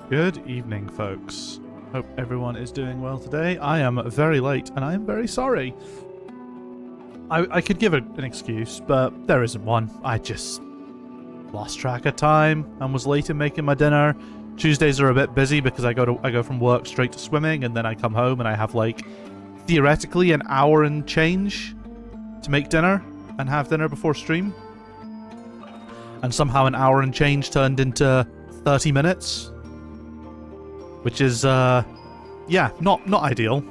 Good evening, folks. Hope everyone is doing well today. I am very late, and I am very sorry. I could give an excuse, but there isn't one. I just lost track of time and was late in making my dinner. Tuesdays are a bit busy because I go from work straight to swimming, and then I come home and I have, like, theoretically an hour and change to make dinner and have dinner before stream. And somehow an hour and change turned into 30 minutes. Which is, yeah, not ideal.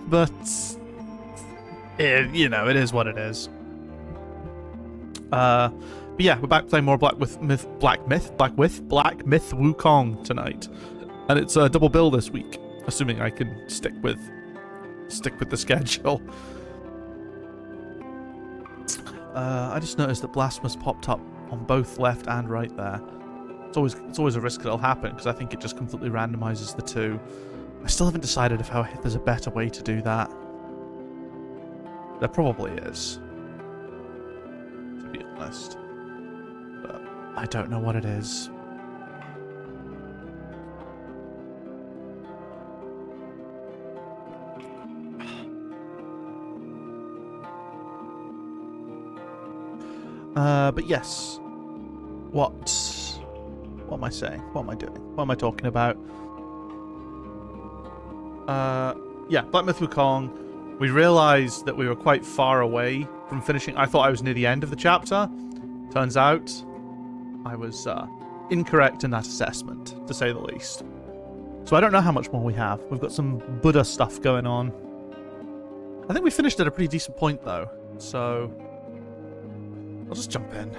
But, you know, it is what it is. But yeah, we're back playing more Black Myth Wukong tonight. And it's a double bill this week, assuming I can stick with the schedule. I just noticed that Blasphemous popped up on both left and right there. It's always a risk that it'll happen, because I think it just completely randomizes the two. I still haven't decided if there's a better way to do that. There probably is, to be honest. But I don't know what it is. But yes. What am I saying? What am I doing? What am I talking about? Yeah, Black Myth Wukong. We realized that we were quite far away from finishing. I thought I was near the end of the chapter. Turns out I was incorrect in that assessment, to say the least. So I don't know how much more we have. We've got some Buddha stuff going on. I think we finished at a pretty decent point, though. So I'll just jump in.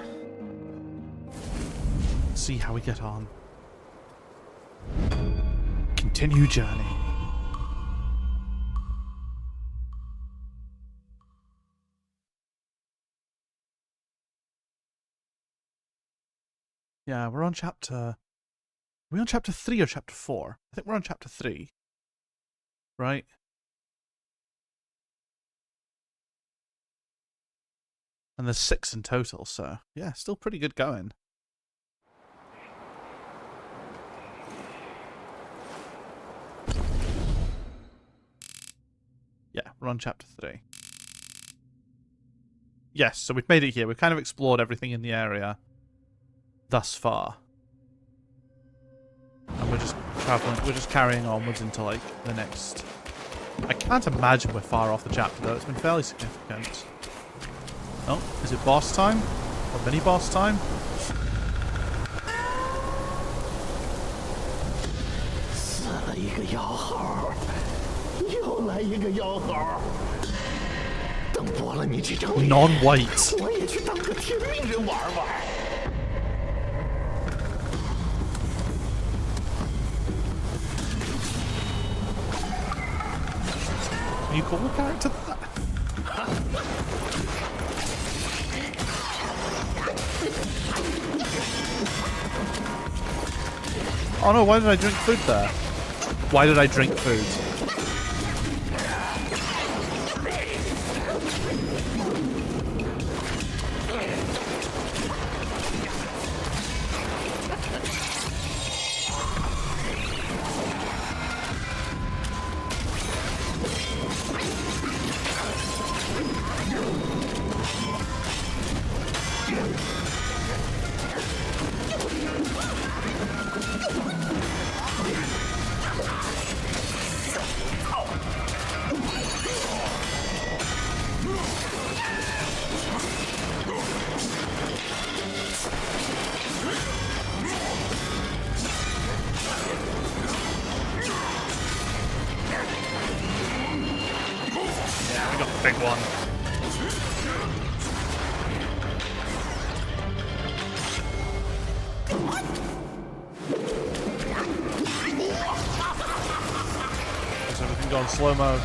See how we get on. Continue journey. Yeah, we're on chapter... Are we on chapter 3 or chapter 4? I think we're on chapter 3. Right? And there's 6 in total, so... Yeah, still pretty good going. Yeah, we're on chapter 3. Yes, so we've made it here. We've kind of explored everything in the area thus far. And we're just traveling, we're just carrying onwards into, like, the next... I can't imagine we're far off the chapter, though. It's been fairly significant. Oh, is it boss time? Or mini-boss time? Non-white. Can you call a character that? Oh no, why did I drink food there? Why did I drink food? Big one. So everything go in slow-mo.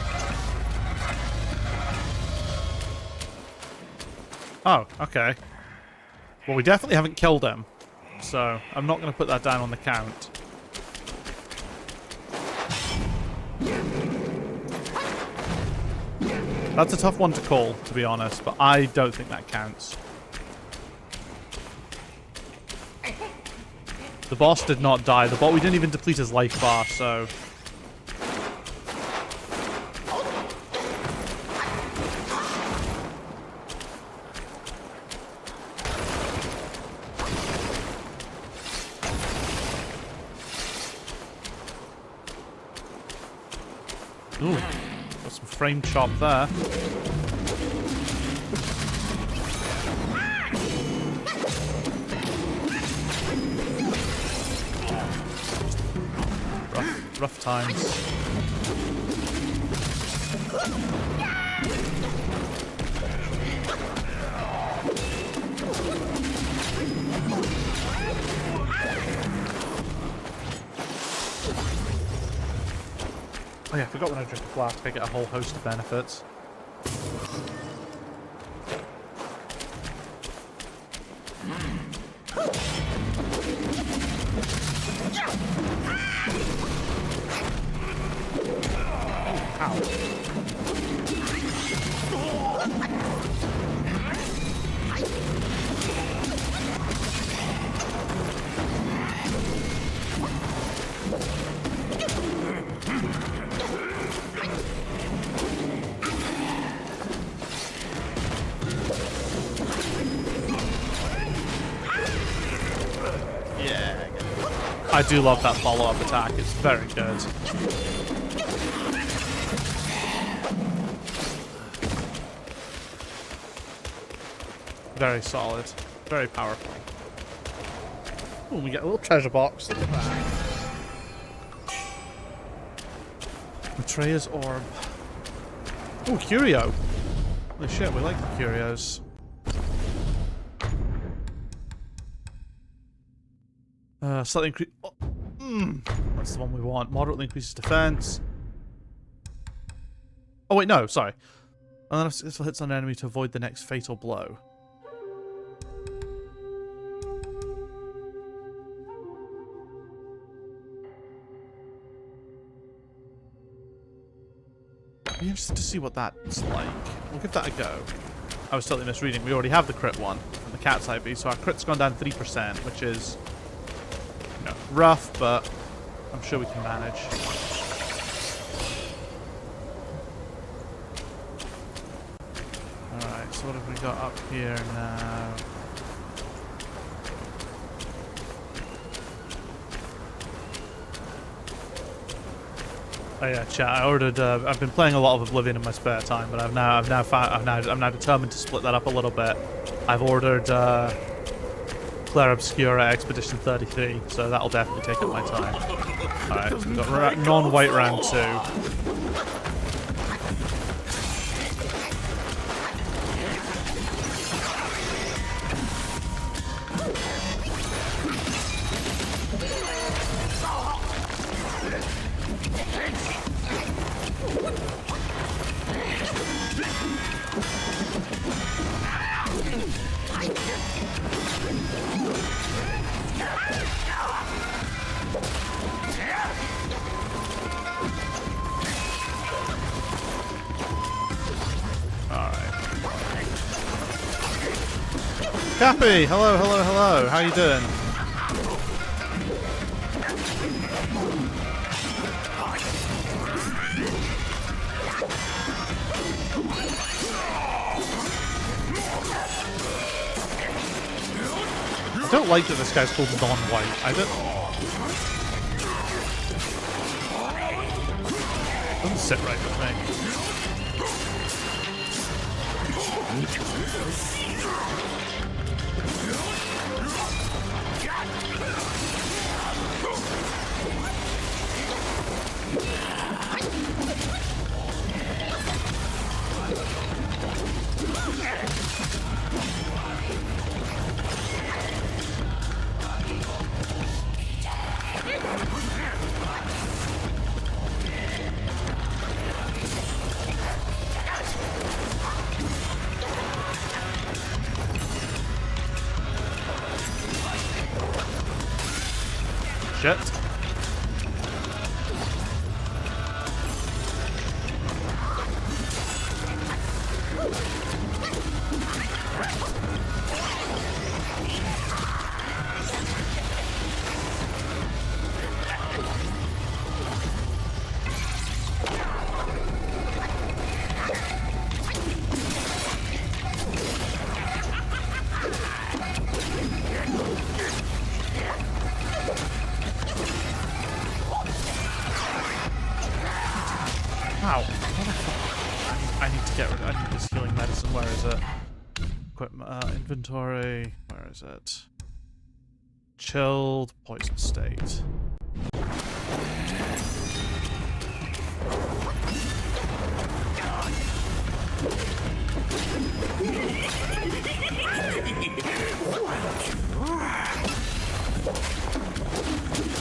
Oh, okay. Well, we definitely haven't killed him, so I'm not going to put that down on the count. That's a tough one to call, to be honest, but I don't think that counts. The boss did not die. We didn't even deplete his life bar, so... Ooh, got some frame chop there. Rough times. Oh yeah, I forgot when I drink a flask, I get a whole host of benefits. I do love that follow-up attack, it's very good. Very solid, very powerful. Ooh, we get a little treasure box. Look at that. Betrayer's Orb. Ooh, curio. Holy shit, we like the curios. Slightly increase. Oh, that's the one we want. Moderately increases defense. Oh wait, no, sorry. And then this will hit on an enemy to avoid the next fatal blow. Be interested to see what that's like. We'll give that a go. I was totally misreading. We already have the crit one from the cat's IV, so our crit's gone down 3%, which is, you know, rough, but I'm sure we can manage. Alright, so what have we got up here now? Oh yeah, chat. I ordered. I've been playing a lot of Oblivion in my spare time, but I'm now determined to split that up a little bit. I've ordered Claire Obscura Expedition 33, so that'll definitely take up my time. All right, so we've got non-white round 2. Cappy, hello, hello, hello. How you doing? I don't like that this guy's called non-white. I don't. Doesn't sit right with me. Shit. get rid of. I need this healing medicine. Where is it? Equipment, inventory. Where is it? Chilled poison state.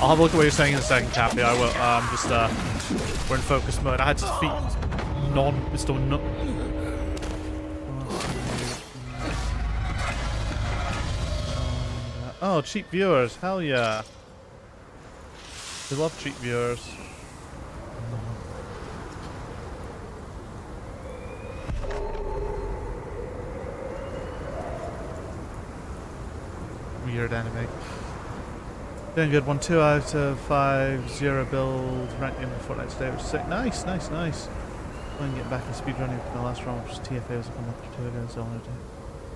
I'll have a look at what you're saying in a second, Tappy. I will. We're in focus mode. I had to defeat Mr. No. Oh, cheap viewers. Hell yeah. We love cheap viewers. Weird anime. Doing good. 1, 2 out of 5, 0 build, rank in Fortnite today, which is sick. Nice, nice, nice. I'm going to get back in speedrunning for the last round, which was TFA was like a month or 2 ago, so I wanted to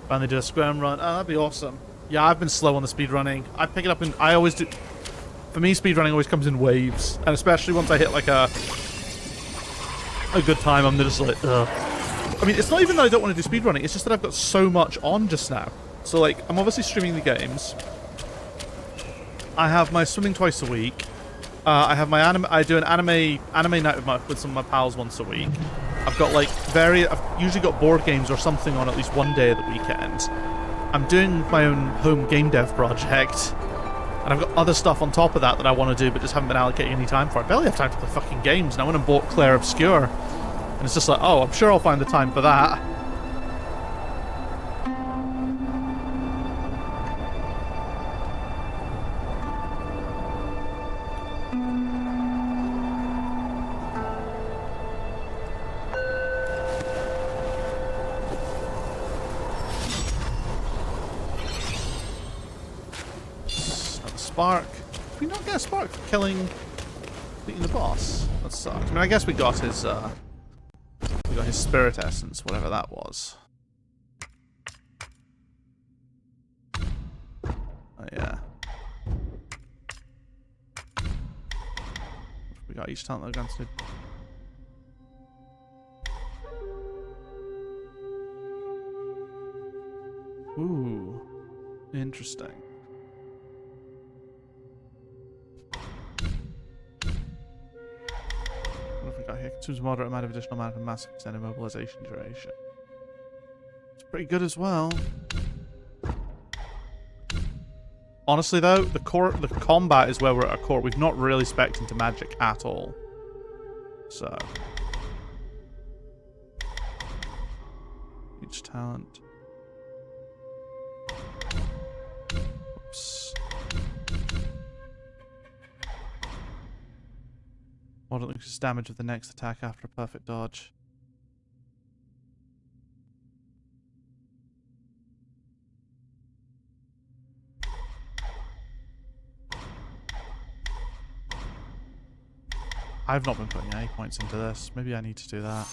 finally do a scram run. Oh, that'd be awesome. Yeah, I've been slow on the speedrunning. I pick it up in, I always do, for me speedrunning always comes in waves, and especially once I hit like a good time, I'm just like, ugh. I mean, it's not even that I don't want to do speedrunning, it's just that I've got so much on just now. So like, I'm obviously streaming the games. I have my swimming twice a week. I have my anime. I do an anime night with some of my pals once a week. I've got like I've usually got board games or something on at least one day of the weekend. I'm doing my own home game dev project, and I've got other stuff on top of that I want to do, but just haven't been allocating any time for. I barely have time to play fucking games, and I went and bought Claire Obscure, and it's just like, oh, I'm sure I'll find the time for that. Spark. Did we not get a spark for beating the boss? That sucks. I mean, I guess we got his spirit essence, whatever that was. Oh yeah. We got each talent that guns did. Ooh, interesting. What have we got here? Consumes a moderate amount of additional mana for massive extended mobilization duration. It's pretty good as well. Honestly though, the combat is where we're at our core. We've not really spec'd into magic at all. So. Each talent. Oops. Model increases damage of the next attack after a perfect dodge. I've not been putting any points into this. Maybe I need to do that.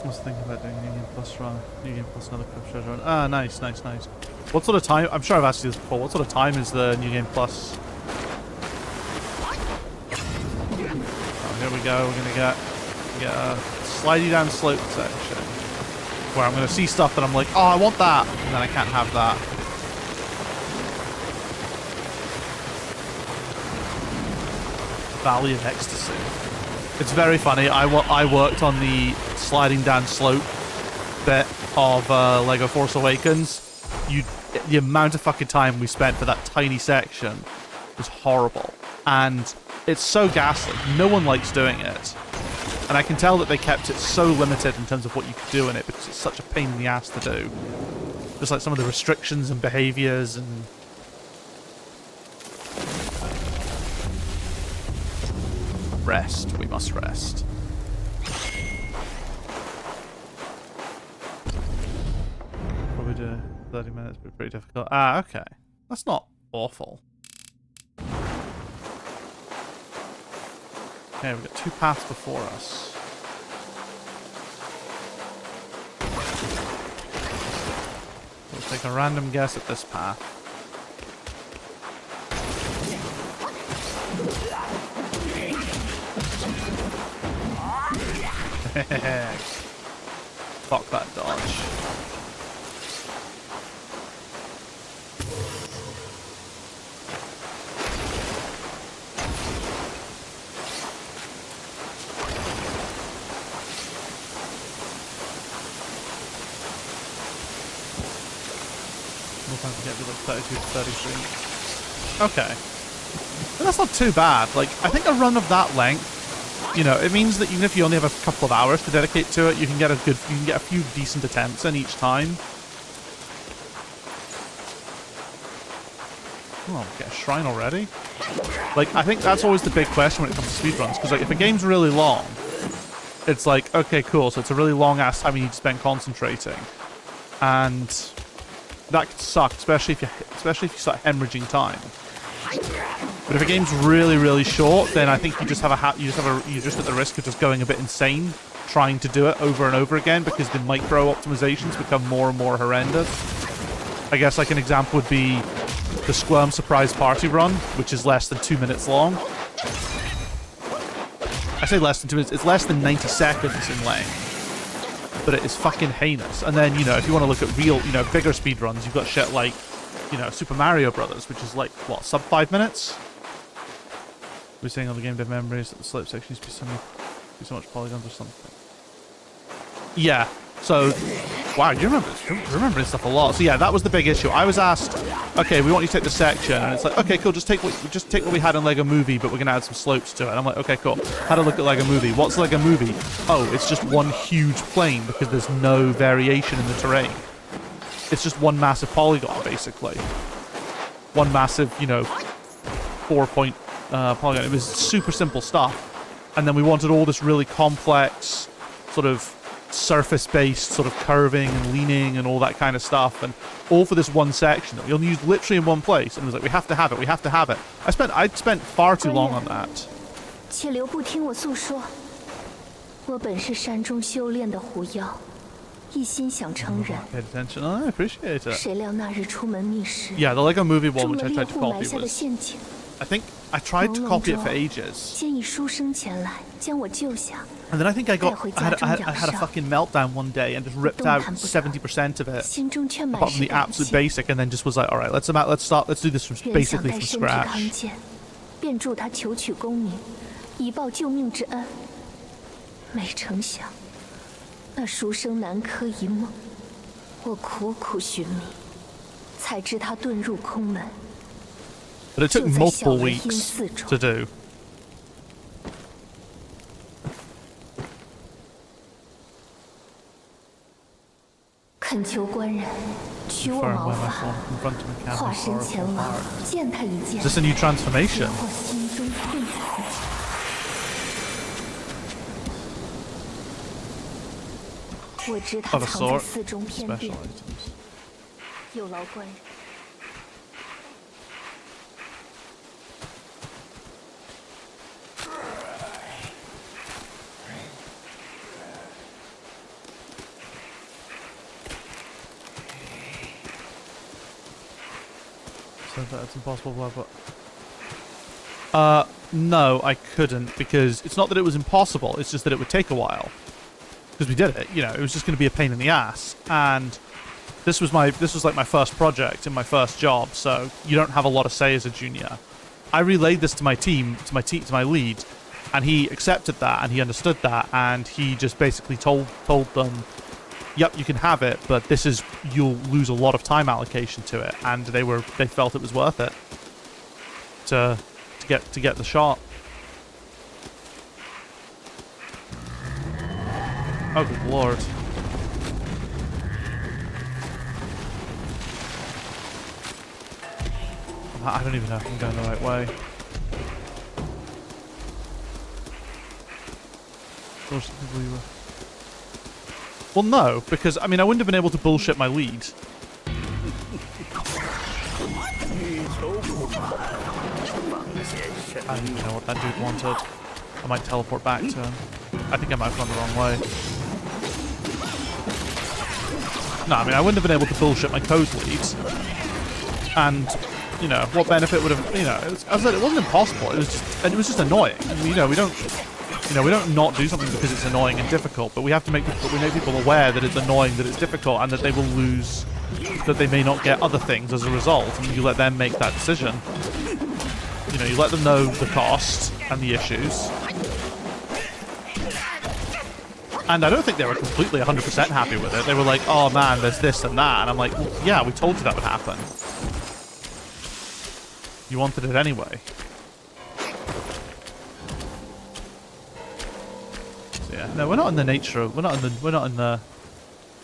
I was thinking about doing New Game Plus run. New Game Plus another Crypt Treasure run. Ah, nice, nice, nice. What sort of time? I'm sure I've asked you this before. What sort of time is the New Game Plus? Oh, here we go. We're gonna get a slidey down slope section where I'm gonna see stuff that I'm like, oh, I want that, and then I can't have that. Valley of Ecstasy. It's very funny. I worked on the sliding down slope bit of Lego Force Awakens. The amount of fucking time we spent for that tiny section was horrible. And it's so ghastly. No one likes doing it. And I can tell that they kept it so limited in terms of what you could do in it because it's such a pain in the ass to do. Just like some of the restrictions and behaviors and... Rest. We must rest. Probably do 30 minutes, but pretty difficult. Ah, okay. That's not awful. Okay, we've got 2 paths before us. We'll take a random guess at this path. Fuck that dodge. Time to get to like 32 to 33. Okay. But that's not too bad. Like, I think a run of that length, you know, it means that even if you only have a couple of hours to dedicate to it, you can get a few decent attempts in each time. Oh, get a shrine already? Like, I think that's always the big question when it comes to speedruns, because like if a game's really long, it's like, okay, cool, so it's a really long ass time you need to spend concentrating. And that could suck, especially if you start hemorrhaging time. But if a game's really, really short, then I think you're just at the risk of just going a bit insane trying to do it over and over again because the micro optimizations become more and more horrendous. I guess like an example would be the Squirm Surprise Party Run, which is less than 2 minutes long. I say less than 2 minutes, it's less than 90 seconds in length. But it is fucking heinous. And then, you know, if you want to look at real, you know, bigger speedruns, you've got shit like, you know, Super Mario Brothers, which is like, what, sub 5 minutes? We're saying on the game dev memories that the slope section used to be so much polygons or something. Yeah. So, wow, you remember this stuff a lot. So yeah, that was the big issue. I was asked, okay, we want you to take the section, and it's like, okay, cool, just take what we had in Lego Movie, but we're gonna add some slopes to it. And I'm like, okay, cool. Had a look at Lego Movie. What's Lego Movie? Oh, it's just one huge plane because there's no variation in the terrain. It's just one massive polygon, basically. One massive, you know, 4-point polygon. It was super simple stuff. And then we wanted all this really complex sort of surface-based sort of curving and leaning and all that kind of stuff, and all for this one section that we'll use literally in one place. And it was like, we have to have it. I'd spent far too long on that. 且留步听我诉说，我本是山中修炼的狐妖，一心想成人。 Paid attention. Oh, I appreciate it. 谁料那日出门觅食， Yeah, the Lego Movie one, 中 which 了 I 猎 tried to 户埋 copy 下的 was... 陷阱。 I think I tried to copy it for ages. 先以书生前来将我救下。 And then I think I had a fucking meltdown one day and just ripped out 70% of it, 心中却满 apart 是 from the 感 absolute 激。 basic, and then just was like, all right, let's do this from 原想 basically 待 from 身体康 scratch. 健，便助他求取功名，以报救命之恩。没成想，那书生南柯一梦，我苦苦寻觅，才知他遁入空门。 But it took 就在小 multiple 雷音 weeks 寺中 to do. 恳求官人取我 Confirm 毛 when my 发， form confronted the 化 captain 身 sorrowful 前往， heart. 见他一见 Is，this a new transformation? 或心中痛苦。我知他 Of a 藏在 sort. 寺中偏 Special 殿， items. 有劳官人。 So that it's impossible, blah, blah. No, I couldn't, because it's not that it was impossible, it's just that it would take a while. Because we did it, you know, it was just going to be a pain in the ass. And this was like my first project and my first job, so you don't have a lot of say as a junior. I relayed this to my team, to my lead, and he accepted that, and he understood that, and he just basically told them, yep, you can have it, but you'll lose a lot of time allocation to it, and they felt it was worth it to get the shot. Oh, good lord. I don't even know if I'm going the right way. Well, no, because, I mean, I wouldn't have been able to bullshit my lead. I don't even know what that dude wanted. I might teleport back to him. I think I might have gone the wrong way. No, I mean, I wouldn't have been able to bullshit my code leads. And, you know, what benefit would have, you know, as I said, it wasn't impossible. It was just annoying. And, you know, we don't You know, we don't not do something because it's annoying and difficult, but we have to make people aware that it's annoying, that it's difficult, and that they will lose, that they may not get other things as a result, and you let them make that decision. You know, you let them know the cost and the issues. And I don't think they were completely 100% happy with it. They were like, oh man, there's this and that. And I'm like, well, yeah, we told you that would happen. You wanted it anyway. So yeah, no, we're not in the nature of, we're not in the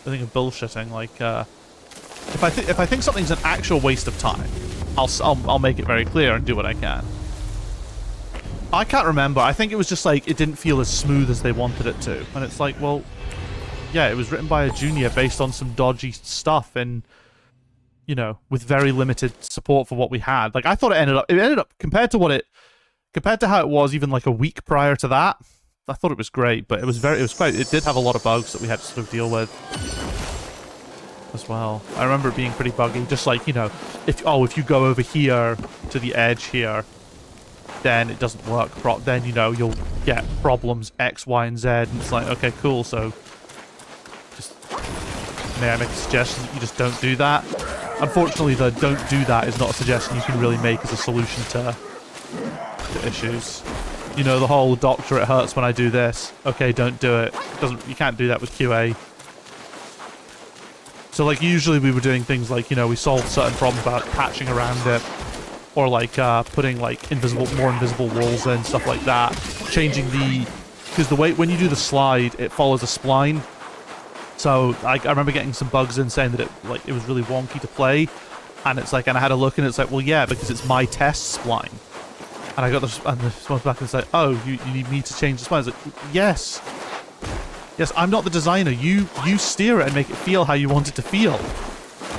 thing of bullshitting. Like, if I think something's an actual waste of time, I'll make it very clear and do what I can. I can't remember. I think it was just like, it didn't feel as smooth as they wanted it to. And it's like, well, yeah, it was written by a junior based on some dodgy stuff and, you know, with very limited support for what we had. Like, I thought it ended up, compared to how it was even like a week prior to that, I thought it was great, but it did have a lot of bugs that we had to sort of deal with as well. I remember it being pretty buggy, just like, you know, if you go over here to the edge here, then it doesn't work then, you know, you'll get problems X, Y, and Z, and it's like, okay, cool, so just, may I make a suggestion that you just don't do that? Unfortunately, the don't do that is not a suggestion you can really make as a solution to issues. You know, the whole doctor, it hurts when I do this. Okay, don't do it. You can't do that with QA. So, like, usually we were doing things like, you know, we solved certain problems about patching around it, or like putting like more invisible walls in, stuff like that. Changing because the way when you do the slide, it follows a spline. So I remember getting some bugs in saying that it was really wonky to play, and it's like, and I had a look and it's like, well, yeah, because it's my test spline. And I got the response back and said, oh, you need me to change the spline? I was like, yes, I'm not the designer. You steer it and make it feel how you want it to feel.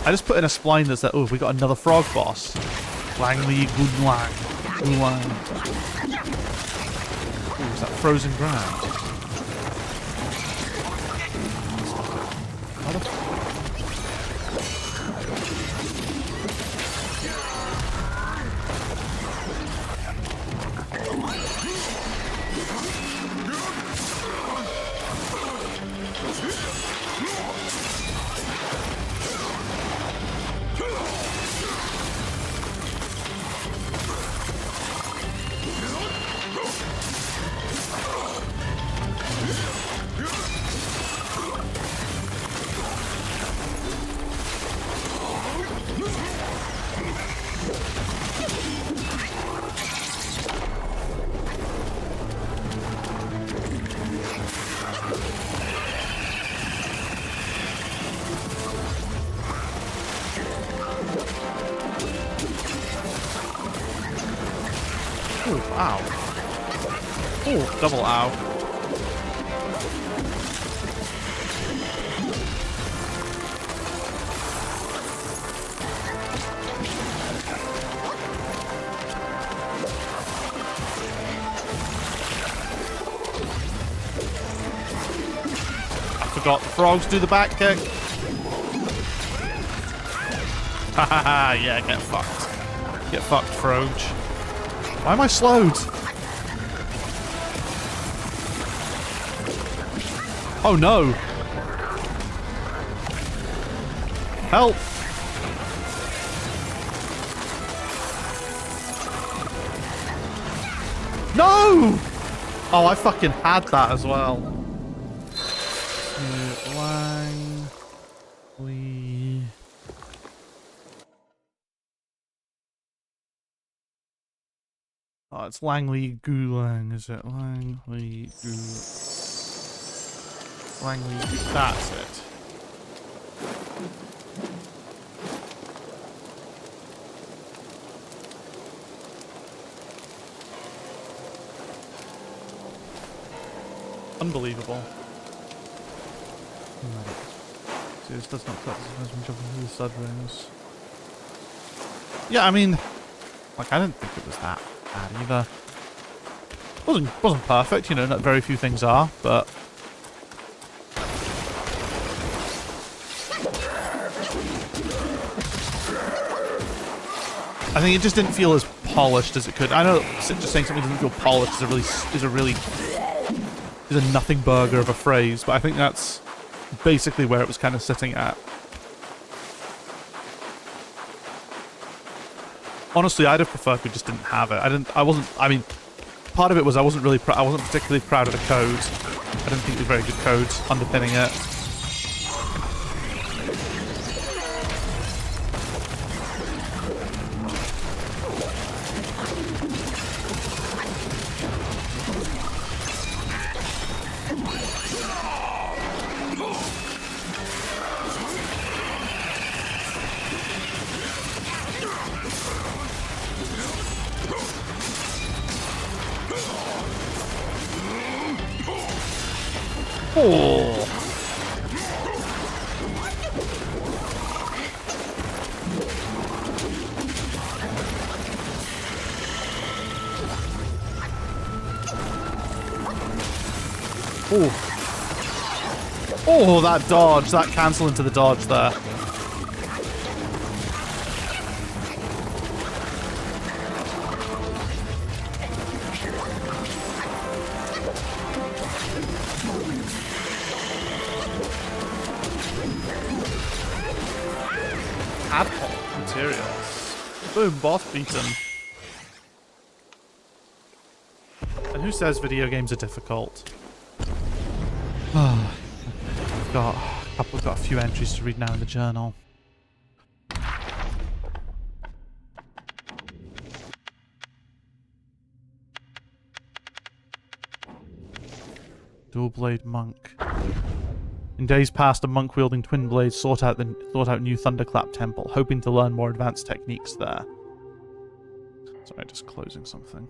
I just put in a spline that's like, oh, we got another frog boss. Langley Goodlang. Ooh, is that frozen ground? Ow. Oh, double ow. I forgot the frogs do the back kick. Hahaha, yeah, get fucked. Get fucked, Froge. Why am I slowed? Oh no! Help! No! Oh, I fucking had that as well. Oh, it's Langley Gulang, is it? Langley that's it. Unbelievable. See, this does not cut as much of the stud rings. Yeah, I mean, like, I didn't think it was that bad either. Wasn't perfect, you know, not very few things are, but I think it just didn't feel as polished as it could. I know just saying something doesn't feel polished is a really is a nothing burger of a phrase, but I think that's basically where it was kind of sitting at. Honestly, I'd have preferred we just didn't have it. I mean, part of it was I wasn't particularly proud of the code. I didn't think it was very good code underpinning it. Oh. Oh, that dodge, that cancel into the dodge there. Adpol materials. Boom, boss beaten. And who says video games are difficult? I've got a few entries to read now in the journal. Dual Blade Monk. In days past, a monk wielding twin blades sought out New Thunderclap Temple, hoping to learn more advanced techniques there. Sorry, just closing something.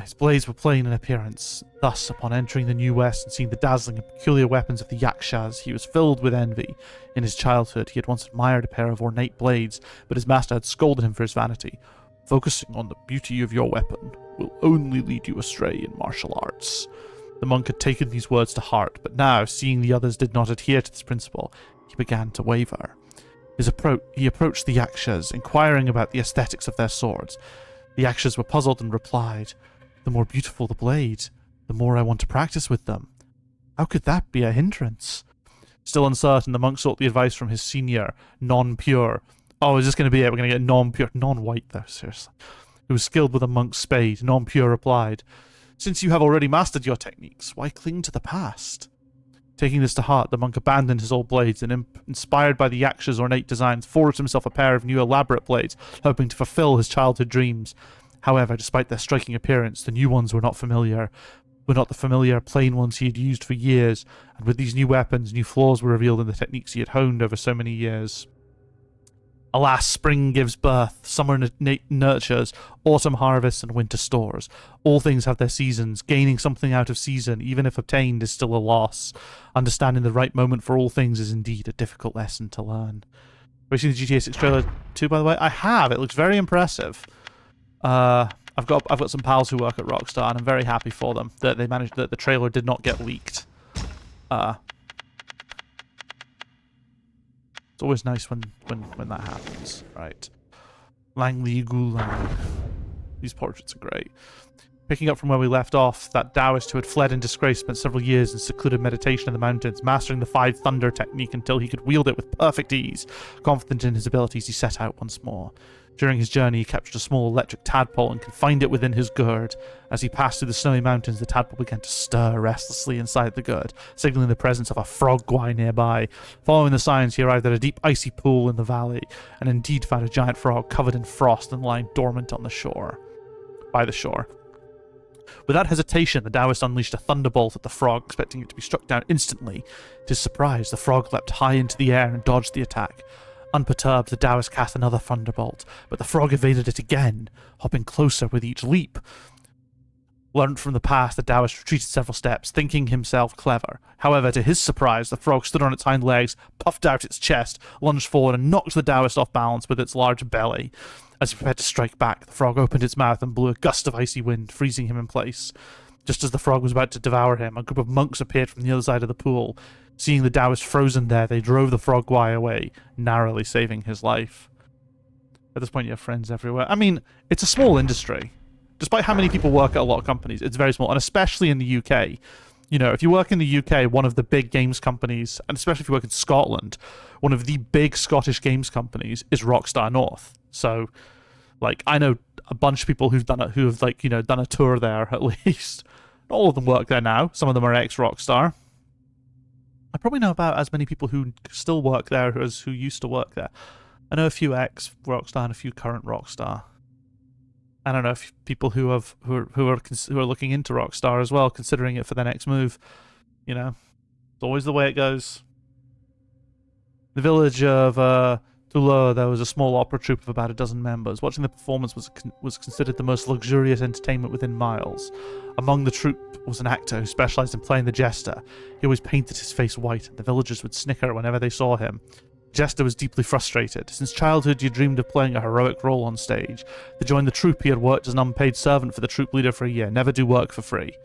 His blades were plain in appearance. Thus, upon entering the New West and seeing the dazzling and peculiar weapons of the Yakshas, he was filled with envy. In his childhood, he had once admired a pair of ornate blades, but his master had scolded him for his vanity. Focusing on the beauty of your weapon will only lead you astray in martial arts. The monk had taken these words to heart, but now, seeing the others did not adhere to this principle, he began to waver. He approached the Yakshas, inquiring about the aesthetics of their swords. The Yakshas were puzzled and replied, "The more beautiful the blade, the more I want to practice with them. How could that be a hindrance?" Still uncertain, the monk sought the advice from his senior, non-pure. Oh, is this going to be it? We're going to get non-pure, non-white though, seriously. Who was skilled with a monk's spade. Non-pure replied, "Since you have already mastered your techniques, why cling to the past?" Taking this to heart, the monk abandoned his old blades and, inspired by the Yaksha's ornate designs, forged himself a pair of new elaborate blades, hoping to fulfill his childhood dreams. However, despite their striking appearance, the new ones were not the familiar, plain ones he had used for years, and with these new weapons, new flaws were revealed in the techniques he had honed over so many years. Alas, spring gives birth, summer nurtures, autumn harvests, and winter stores. All things have their seasons. Gaining something out of season, even if obtained, is still a loss. Understanding the right moment for all things is indeed a difficult lesson to learn. Have you seen the GTA 6 trailer too, by the way? I have. It looks very impressive. I've got some pals who work at Rockstar, and I'm very happy for them that they managed that the trailer did not get leaked. It's always nice when that happens, right? Langley Gulang. These portraits are great. Picking up from where we left off, that Taoist who had fled in disgrace spent several years in secluded meditation in the mountains, mastering the Five Thunder technique until he could wield it with perfect ease. Confident in his abilities, he set out once more. During his journey, he captured a small electric tadpole and confined it within his gourd. As he passed through the snowy mountains, the tadpole began to stir restlessly inside the gourd, signaling the presence of a frog guy nearby. Following the signs, he arrived at a deep icy pool in the valley, and indeed found a giant frog covered in frost and lying dormant on the shore. By the shore. Without hesitation, the Taoist unleashed a thunderbolt at the frog, expecting it to be struck down instantly. To his surprise, the frog leapt high into the air and dodged the attack. Unperturbed, the Taoist cast another thunderbolt, but the frog evaded it again, hopping closer with each leap. Learned from the past, the Taoist retreated several steps, thinking himself clever. However, to his surprise, the frog stood on its hind legs, puffed out its chest, lunged forward, and knocked the Taoist off balance with its large belly. As he prepared to strike back, the frog opened its mouth and blew a gust of icy wind, freezing him in place. Just as the frog was about to devour him, a group of monks appeared from the other side of the pool. Seeing the Taoist frozen there, they drove the frog guy away, narrowly saving his life. At this point, you have friends everywhere. I mean, it's a small industry. despite how many people work at a lot of companies, it's very small, and especially in the UK. You know, if you work in the UK, one of the big games companies, and especially if you work in Scotland, one of the big Scottish games companies is Rockstar North. So, like, I know a bunch of people who have like, you know, done a tour there at least. Not all of them work there now. Some of them are ex-Rockstar. I probably know about as many people who still work there as who used to work there. I know a few ex-Rockstar and a few current Rockstar. I don't know if people who are looking into Rockstar as well, considering it for their next move. You know, it's always the way it goes. The village of Toulon, there was a small opera troupe of about a dozen members. Watching the performance was considered the most luxurious entertainment within miles. Among the troupe was an actor who specialized in playing the jester. He always painted his face white, and the villagers would snicker whenever they saw him. Jester was deeply frustrated. Since childhood, he dreamed of playing a heroic role on stage. To join the troupe, he had worked as an unpaid servant for the troupe leader for a year, never do work for free.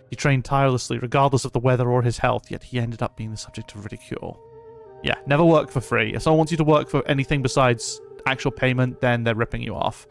He trained tirelessly, regardless of the weather or his health, yet he ended up being the subject of ridicule. Yeah, never work for free. If someone wants you to work for anything besides actual payment, then they're ripping you off.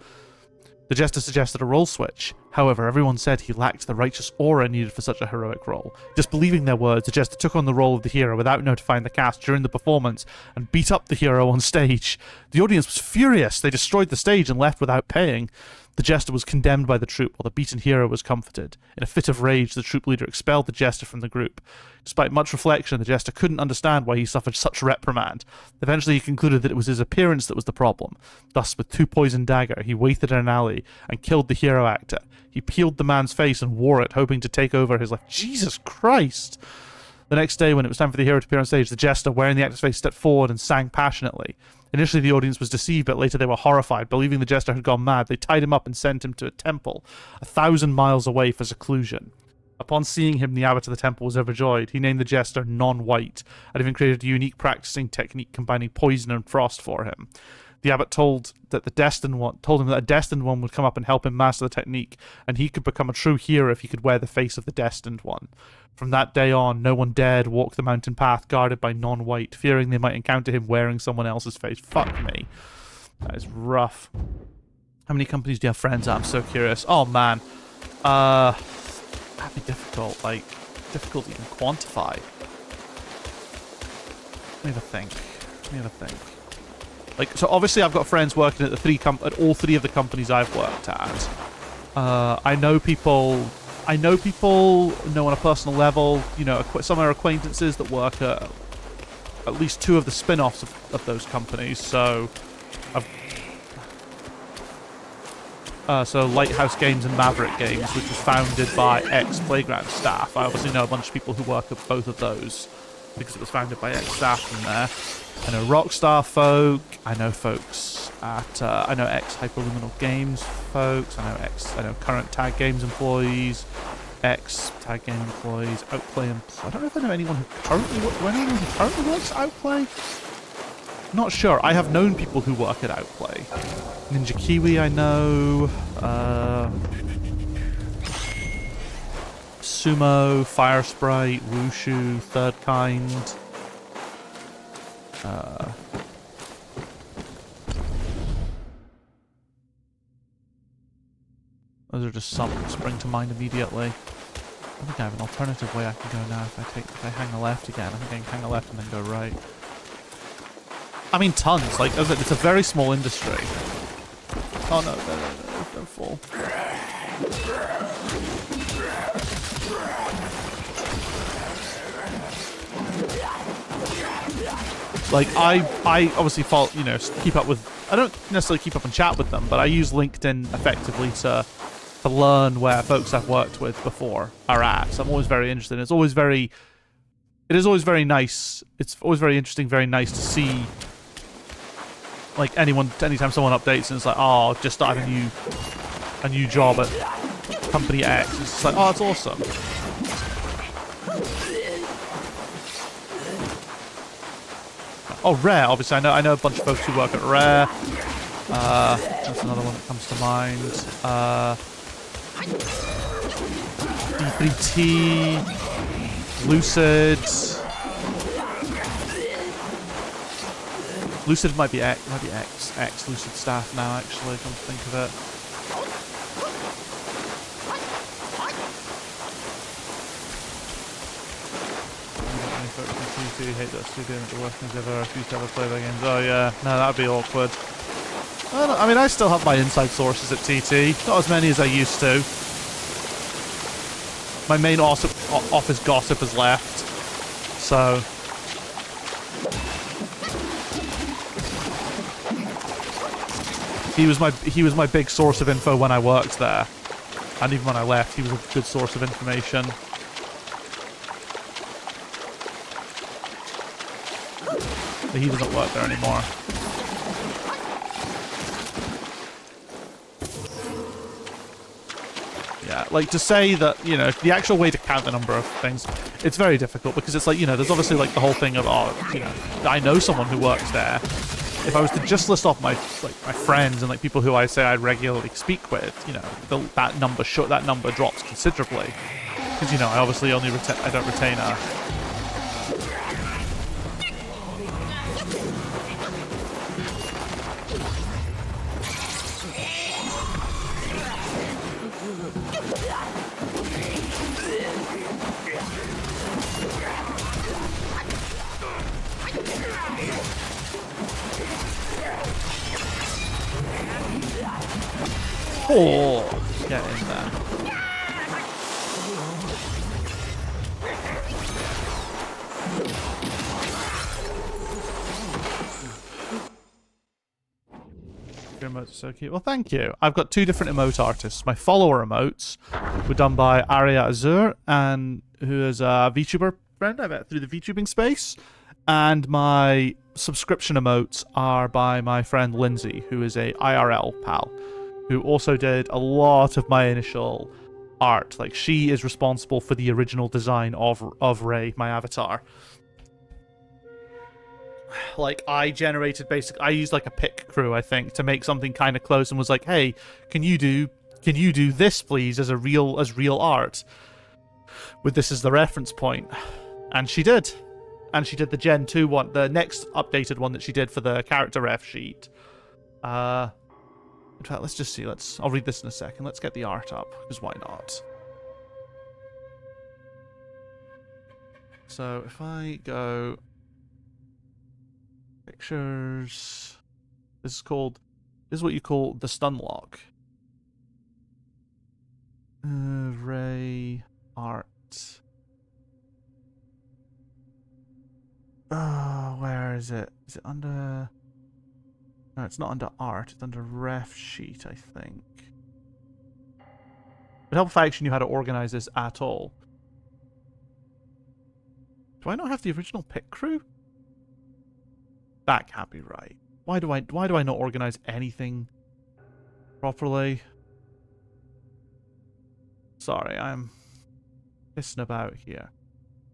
The jester suggested a role switch. However, everyone said he lacked the righteous aura needed for such a heroic role. Disbelieving their words, the jester took on the role of the hero without notifying the cast during the performance and beat up the hero on stage. The audience was furious. They destroyed the stage and left without paying. The jester was condemned by the troupe, while the beaten hero was comforted. In a fit of rage, the troupe leader expelled the jester from the group. Despite much reflection, the jester couldn't understand why he suffered such reprimand. Eventually, he concluded that it was his appearance that was the problem. Thus, with 2 poisoned dagger, he waited in an alley and killed the hero actor. He peeled the man's face and wore it, hoping to take over his life. Jesus Christ! The next day, when it was time for the hero to appear on stage, the jester, wearing the actor's face, stepped forward and sang passionately. Initially, the audience was deceived, but later they were horrified. Believing the jester had gone mad, they tied him up and sent him to a temple 1,000 miles away for seclusion. Upon seeing him, the abbot of the temple was overjoyed. He named the jester Non-White, and even created a unique practicing technique combining poison and frost for him. The abbot told him that a destined one would come up and help him master the technique, and he could become a true hero if he could wear the face of the destined one. From that day on, no one dared walk the mountain path guarded by Non-White, fearing they might encounter him wearing someone else's face. Fuck me. That is rough. How many companies do you have friends at? I'm so curious. Oh, man. That'd be difficult. Like, difficult to even quantify. Let me have a think. Like, so obviously I've got friends working at all three of the companies I've worked at. I know people know on a personal level, you know, some are acquaintances that work at least 2 of the spin-offs of those companies. So, so Lighthouse Games and Maverick Games, which was founded by ex-Playground staff. I obviously know a bunch of people who work at both of those because it was founded by ex-staff from there. I know Rockstar folk. I know folks at I know ex-Hyperluminal Games folks. I know current Tag Games employees, ex-Tag Game employees, Outplay employees. I don't know if I know anyone who currently works at Outplay. Not sure. I have known people who work at Outplay. Ninja Kiwi, I know. Sumo, Fire Sprite, Wushu, Third Kind. Those are just some that spring to mind immediately. I think I have an alternative way I can go now if I hang a left again. I think I can hang a left and then go right. I mean, tons. Like, it's a very small industry. Oh no, don't fall. Like, I obviously keep up with... I don't necessarily keep up and chat with them, but I use LinkedIn effectively to learn where folks I've worked with before are at. So I'm always very interested. It is always very nice. It's always very interesting, very nice to see, like, anytime someone updates and it's like, oh, just started a new job at company X. It's just like, oh, that's awesome. Oh, Rare, obviously. I know a bunch of folks who work at Rare. That's another one that comes to mind. D3T, Lucid. Lucid might be ex Lucid staff now, actually, come to think of it. do hate that studio and the worst things ever. I refuse to ever play their games. Oh yeah, no, that'd be awkward. I mean, I still have my inside sources at TT. Not as many as I used to. My main office gossip has left, so he was my big source of info when I worked there, and even when I left, he was a good source of information. But he doesn't work there anymore. Yeah, like to say that, you know, the actual way to count the number of things, it's very difficult because it's like, you know, there's obviously like the whole thing of, oh, you know, I know someone who works there. If I was to just list off my friends and like people who I say I regularly speak with, you know, that number drops considerably because, you know, I obviously only I don't retain a. Oh, get in there. Your emotes are so cute. Well, thank you. I've got two different emote artists. My follower emotes were done by Aria Azur, and who is a VTuber friend I met through the VTubing space. And my subscription emotes are by my friend Lindsay, who is a IRL pal, who also did a lot of my initial art. Like, she is responsible for the original design of Ray, my avatar. Like, I used like a pick crew, I think, to make something kind of close, and was like, hey, can you do this, please, as real art, with this as the reference point? And she did. And she did the Gen 2 one, the next updated one that she did for the character ref sheet. In fact, let's just see. I'll read this in a second. Let's get the art up, because why not? So if I go pictures, this is what you call the stun lock. Ray art. Oh, where is it? Is it under? No, it's not under art. It's under ref sheet, I think. It would help if I actually knew how to organize this at all. Do I not have the original pick crew? That can't be right. Why do I not organize anything properly? Sorry, I'm pissing about here.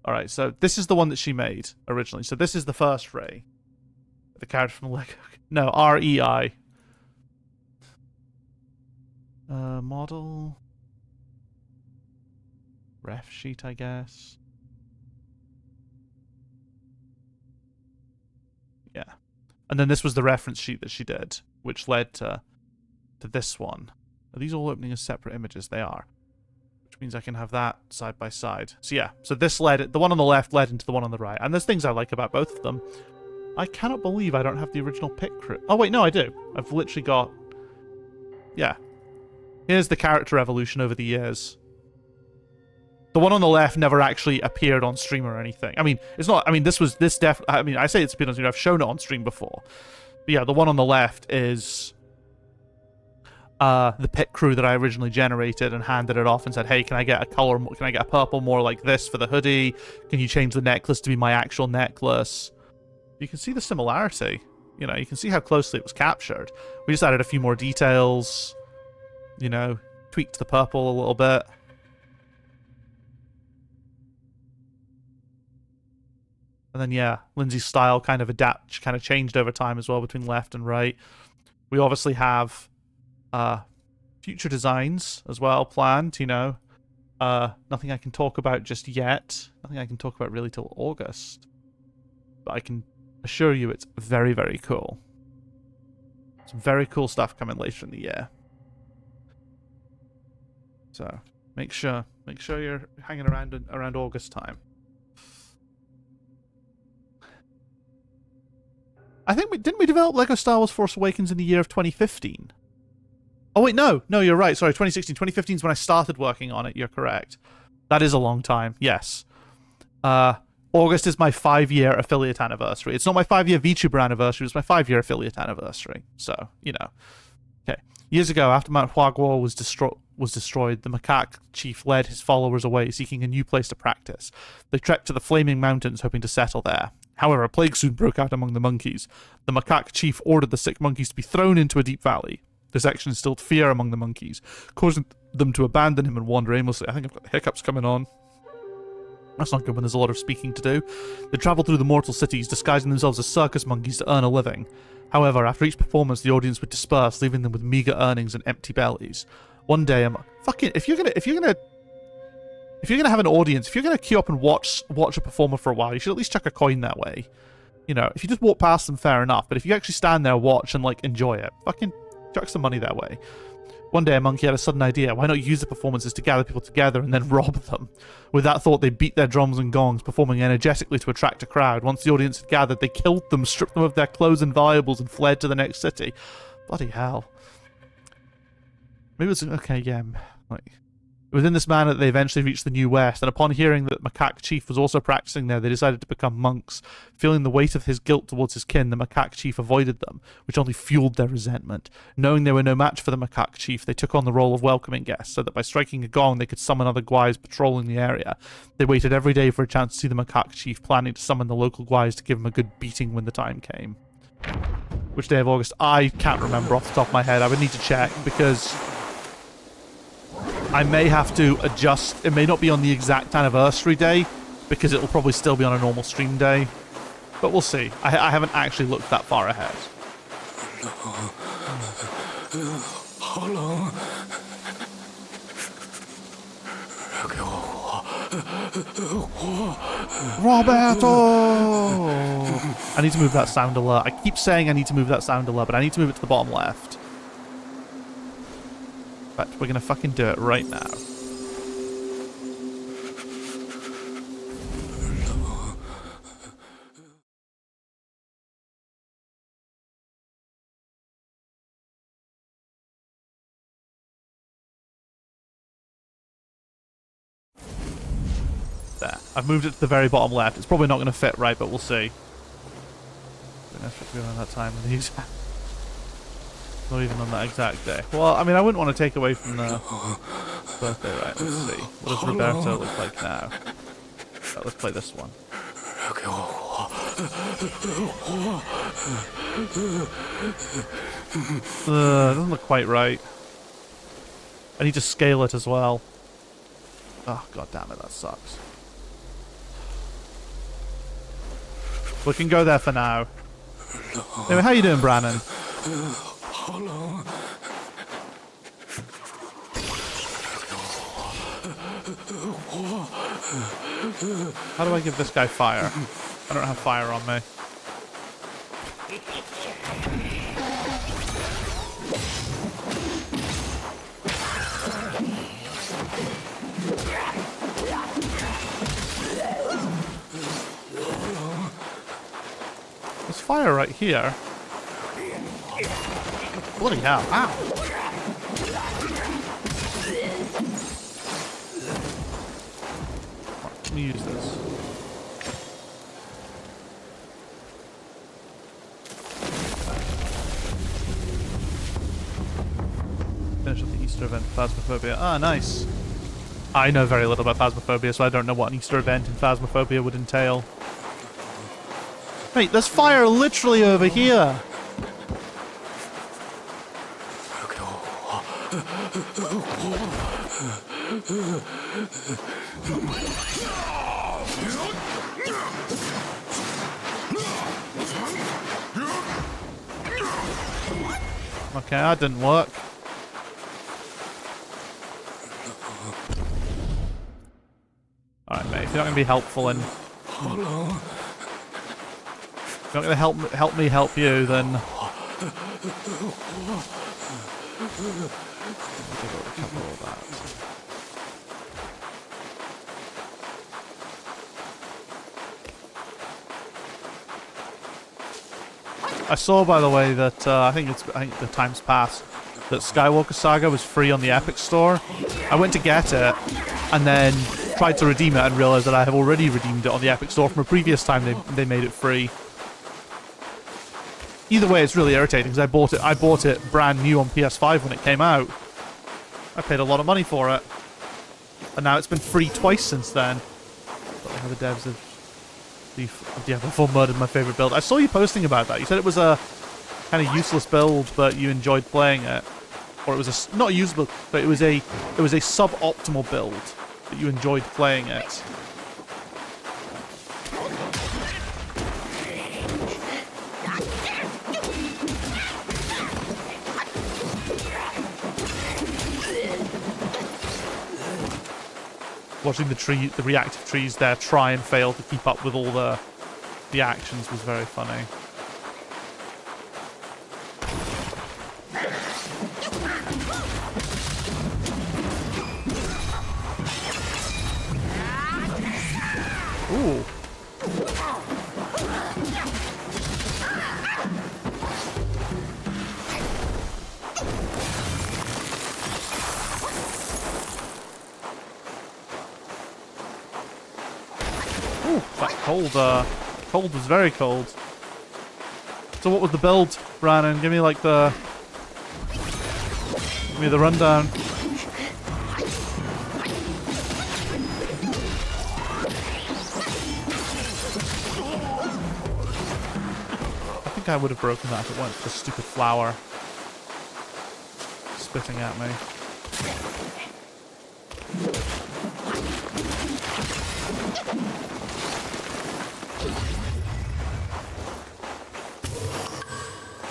Alright, so this is the one that she made originally. So this is the first Ray. The character from Lego. No, REI. Model. Ref sheet, I guess. Yeah. And then this was the reference sheet that she did, which led to this one. Are these all opening as separate images? They are. Which means I can have that side by side. So yeah, so this the one on the left led into the one on the right. And there's things I like about both of them. I cannot believe I don't have the original pick crew. Oh wait, no, I do. I've literally got... Yeah. Here's the character evolution over the years. The one on the left never actually appeared on stream or anything. I mean, it's not... I mean, I mean, I say it's appeared on stream. I've shown it on stream before. But yeah, the one on the left is... the pick crew that I originally generated and handed it off and said, hey, can I get a purple more like this for the hoodie? Can you change the necklace to be my actual necklace? You can see the similarity. You know, you can see how closely it was captured. We just added a few more details. You know, tweaked the purple a little bit. And then, yeah, Lindsay's style kind of changed over time as well between left and right. We obviously have future designs as well planned, you know. Nothing I can talk about just yet. Nothing I can talk about really till August. But I can assure you it's very, very cool. Some very cool stuff coming later in the year. So make sure you're hanging around August time. I think didn't we develop Lego Star Wars Force Awakens in the year of 2015? Oh wait, no, you're right. Sorry, 2016. 2015 is when I started working on it. You're correct. That is a long time. Yes. August is my 5-year affiliate anniversary. It's not my 5-year VTuber anniversary. It's my 5-year affiliate anniversary. So you know. Okay. Years ago, after Mount Huaguo was destroyed, the macaque chief led his followers away, seeking a new place to practice. They trekked to the Flaming Mountains, hoping to settle there. However, a plague soon broke out among the monkeys. The macaque chief ordered the sick monkeys to be thrown into a deep valley. This action instilled fear among the monkeys, causing them to abandon him and wander aimlessly. I think I've got the hiccups coming on. That's not good when there's a lot of speaking to do. They traveled through the mortal cities, disguising themselves as circus monkeys to earn a living. However, after each performance, the audience would disperse, leaving them with meager earnings and empty bellies. One day, if you're gonna have an audience, if you're gonna queue up and watch a performer for a while, you should at least chuck a coin that way. You know, if you just walk past them, fair enough. But if you actually stand there, watch, and like enjoy it, fucking chuck some money that way. One day, a monkey had a sudden idea. Why not use the performances to gather people together and then rob them? With that thought, they beat their drums and gongs, performing energetically to attract a crowd. Once the audience had gathered, they killed them, stripped them of their clothes and valuables, and fled to the next city. Bloody hell. Maybe it's... Okay, yeah. Like, within this manner, they eventually reached the New West, and upon hearing that the macaque chief was also practicing there, they decided to become monks. Feeling the weight of his guilt towards his kin, the macaque chief avoided them, which only fueled their resentment. Knowing they were no match for the macaque chief, they took on the role of welcoming guests, so that by striking a gong, they could summon other guais patrolling the area. They waited every day for a chance to see the macaque chief, planning to summon the local guais to give him a good beating when the time came. Which day of August? I can't remember off the top of my head. I would need to check, because I may have to adjust. It may not be on the exact anniversary day, because it will probably still be on a normal stream day. But we'll see. I haven't actually looked that far ahead. How long? Roberto! I need to move that sound alert. I keep saying I need to move that sound alert, but I need to move it to the bottom left. But we're gonna fucking do it right now. There. I've moved it to the very bottom left. It's probably not going to fit right, but we'll see. On that time, not even on that exact day. Well, I mean, I wouldn't want to take away from the birthday, right? Let's see. What does Roberto look like now? Let's play this one. It doesn't look quite right. I need to scale it as well. Oh, god damn it, that sucks. We can go there for now. Anyway, how you doing, Brannon? How long? How do I give this guy fire? I don't have fire on me. There's fire right here. Bloody hell. Ow. Let me use this. Finish up the Easter event, Phasmophobia. Ah, nice. I know very little about Phasmophobia, so I don't know what an Easter event in Phasmophobia would entail. Wait, there's fire literally over here. Okay, that didn't work. Alright, mate, if you're not going to be helpful and... If you're not going to help me help you, then... I saw, by the way, that I think the time's passed, that Skywalker Saga was free on the Epic Store. I went to get it, and then tried to redeem it and realized that I have already redeemed it on the Epic Store from a previous time they made it free. Either way, it's really irritating because I bought it brand new on PS5 when it came out. I paid a lot of money for it, and now it's been free twice since then. Don't know how the devs have Diablo 4 murdered my favorite build. I saw you posting about that. You said it was a kind of useless build, but you enjoyed playing it, or it was not usable, but it was a suboptimal build, but you enjoyed playing it. Watching the reactive trees there try and fail to keep up with all the actions was very funny. Ooh. That cold was very cold. So what was the build, Brandon? Give me the rundown. I think I would have broken that if it weren't for the stupid flower spitting at me.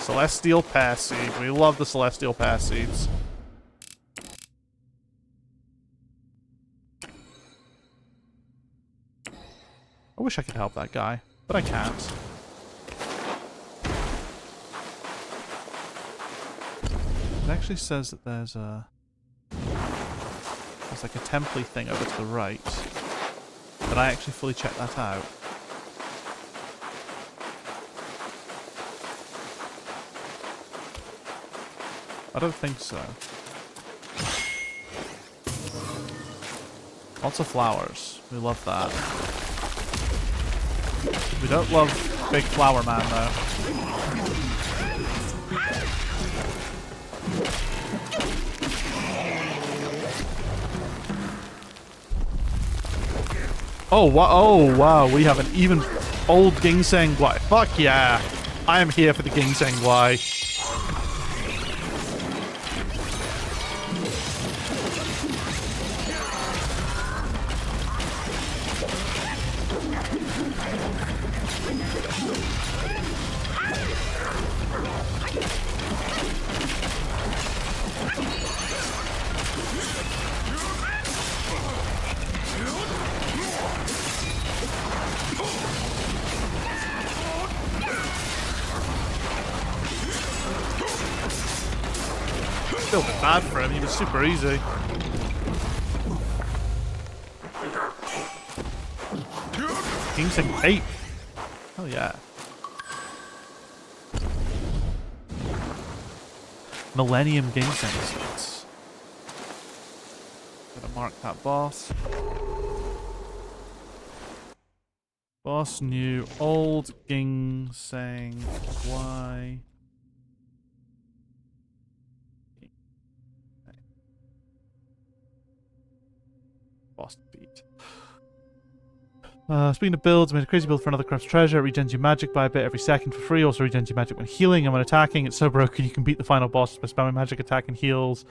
Celestial Pear Seed. We love the Celestial Pear Seeds. I wish I could help that guy, but I can't. It actually says that there's like a template thing over to the right. But I actually fully checked that out. I don't think so. Lots of flowers. We love that. We don't love Big Flower Man, though. Oh, wow. We have an even old Ginseng Guai. Fuck yeah. I am here for the Ginseng Guai. Feel a bit bad for him, he was super easy. Ginseng Cape. Oh yeah. Millennium Ginseng Seeds. Gotta mark that boss. Boss new old Ginseng Guai. Boss defeat. Speaking of builds, I made a crazy build for another corrupt treasure. It regens your magic by a bit every second for free. Also regens your magic when healing and when attacking. It's so broken you can beat the final boss by spamming magic attack and heals.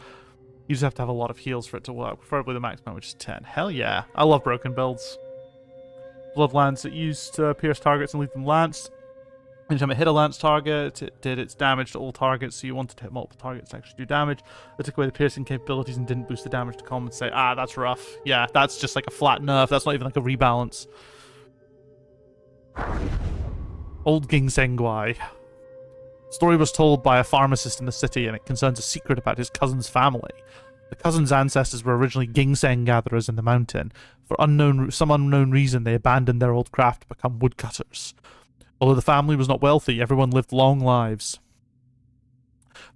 You just have to have a lot of heals for it to work. Preferably the max amount, which is 10. Hell yeah. I love broken builds. Blood lance that used to pierce targets and leave them lanced. Anytime it hit a lance target, it did its damage to all targets, so you wanted to hit multiple targets to actually do damage. It took away the piercing capabilities and didn't boost the damage to compensate. Ah, that's rough. Yeah, that's just like a flat nerf. That's not even like a rebalance. Old Ginseng Guai. Story was told by a pharmacist in the city, and it concerns a secret about his cousin's family. The cousin's ancestors were originally ginseng gatherers in the mountain. For some unknown reason, they abandoned their old craft to become woodcutters. Although the family was not wealthy, everyone lived long lives.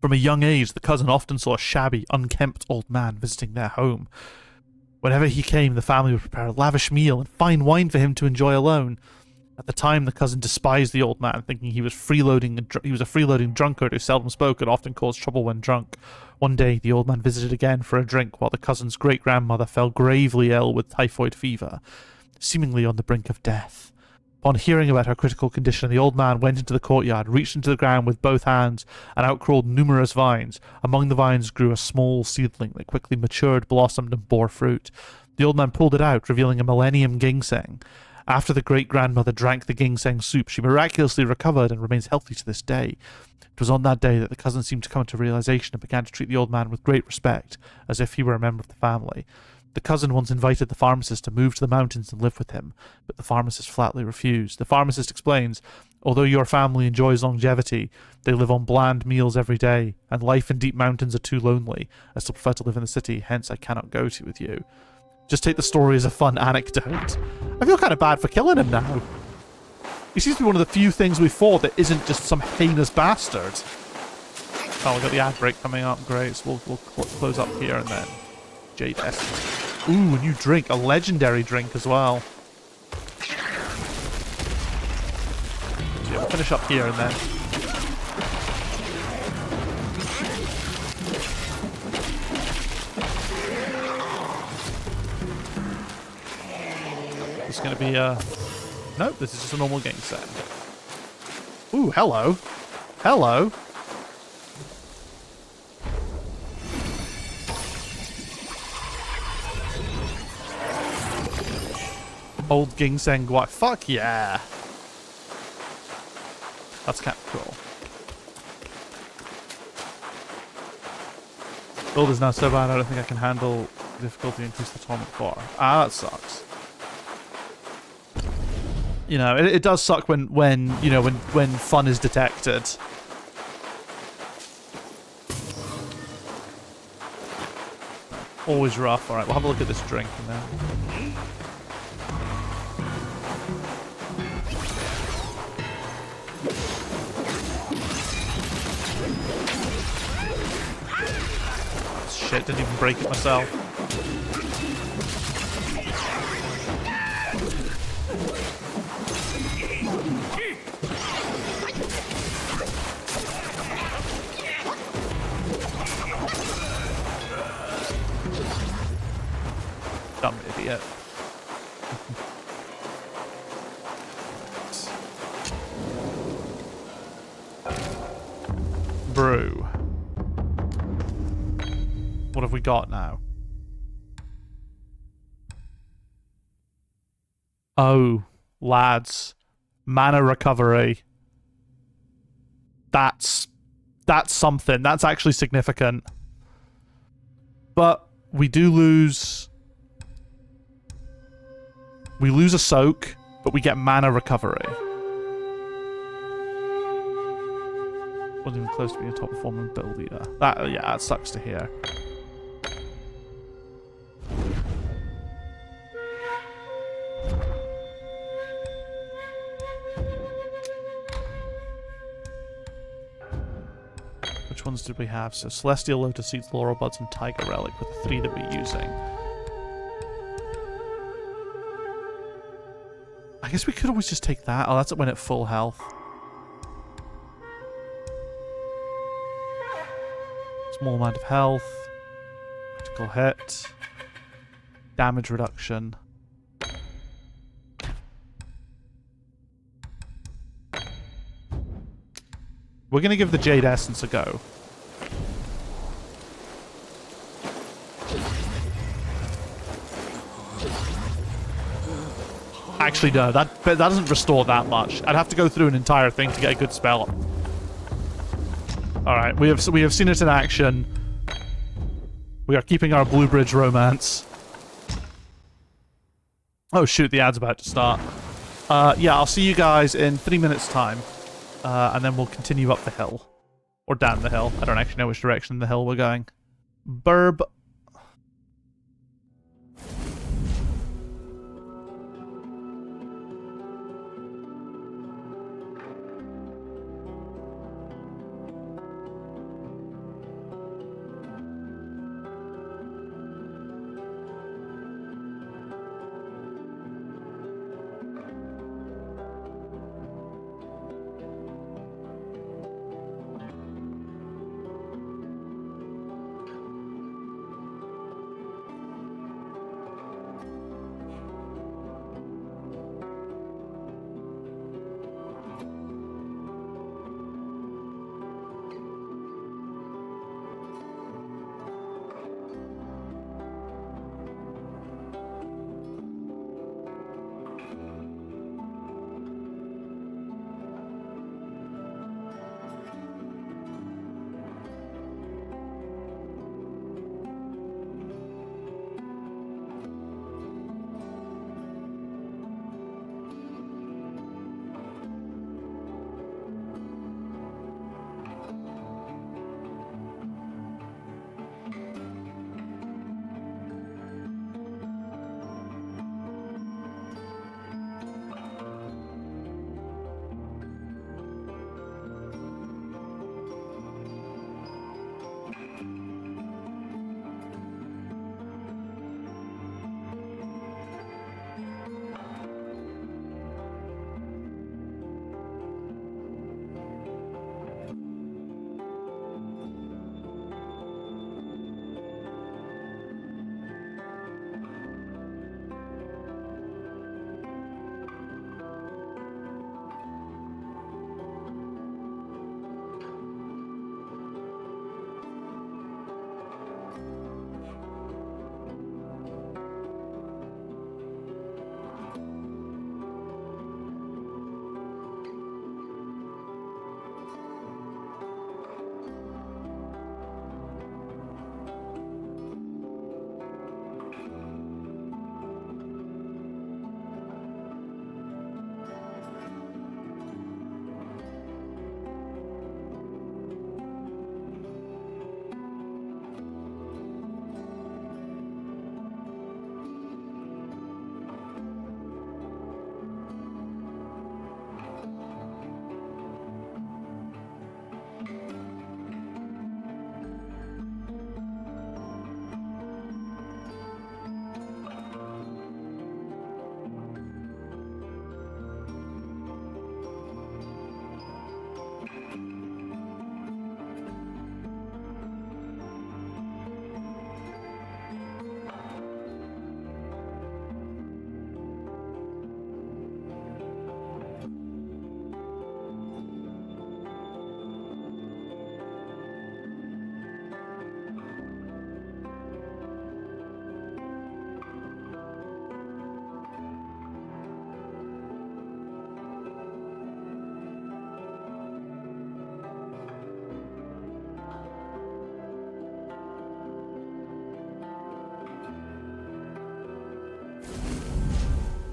From a young age, the cousin often saw a shabby, unkempt old man visiting their home. Whenever he came, the family would prepare a lavish meal and fine wine for him to enjoy alone. At the time, the cousin despised the old man, thinking he was a freeloading drunkard who seldom spoke and often caused trouble when drunk. One day, the old man visited again for a drink, while the cousin's great-grandmother fell gravely ill with typhoid fever, seemingly on the brink of death. Upon hearing about her critical condition, the old man went into the courtyard, reached into the ground with both hands, and outcrawled numerous vines. Among the vines grew a small seedling that quickly matured, blossomed, and bore fruit. The old man pulled it out, revealing a millennium ginseng. After the great-grandmother drank the ginseng soup, she miraculously recovered and remains healthy to this day. It was on that day that the cousin seemed to come to realization and began to treat the old man with great respect, as if he were a member of the family. The cousin once invited the pharmacist to move to the mountains and live with him, but the pharmacist flatly refused. The pharmacist explains, although your family enjoys longevity, they live on bland meals every day, and life in deep mountains are too lonely, as to prefer to live in the city, hence I cannot go to with you. Just take the story as a fun anecdote. I feel kind of bad for killing him now. He seems to be one of the few things we fought that isn't just some heinous bastard. Oh, we've got the ad break coming up. Great, so we'll close up here and then. Jade Essence. Ooh, a new drink. A legendary drink as well. So yeah, we'll finish up here and then. It's going to be nope, this is just a normal game set. Ooh, hello. Hello. Old ginseng guai. Fuck yeah. That's kind of cool. Build is now so bad I don't think I can handle difficulty increase the atomic bar. Ah, that sucks. You know, it does suck when fun is detected. Always rough. Alright, we'll have a look at this drink and then. Shit, didn't even break it myself. Dumb idiot. Brew. What have we got now? Oh, lads. Mana recovery. That's something. That's actually significant. But we do lose... We lose a soak, but we get mana recovery. Wasn't even close to being a top performing build either. That sucks to hear. Which ones did we have? So Celestial Lotus Seeds, Laurel Buds, and Tiger Relic were the 3 that we're using. I guess we could always just take that. Oh, that's when at full health. Small amount of health. Critical hit. Damage reduction. We're going to give the Jade Essence a go. Actually, no, that doesn't restore that much. I'd have to go through an entire thing to get a good spell. Alright, we have seen it in action. We are keeping our Blue Bridge romance. Oh shoot, the ad's about to start. Yeah, I'll see you guys in 3 minutes' time. And then we'll continue up the hill. Or down the hill. I don't actually know which direction the hill we're going. Burb.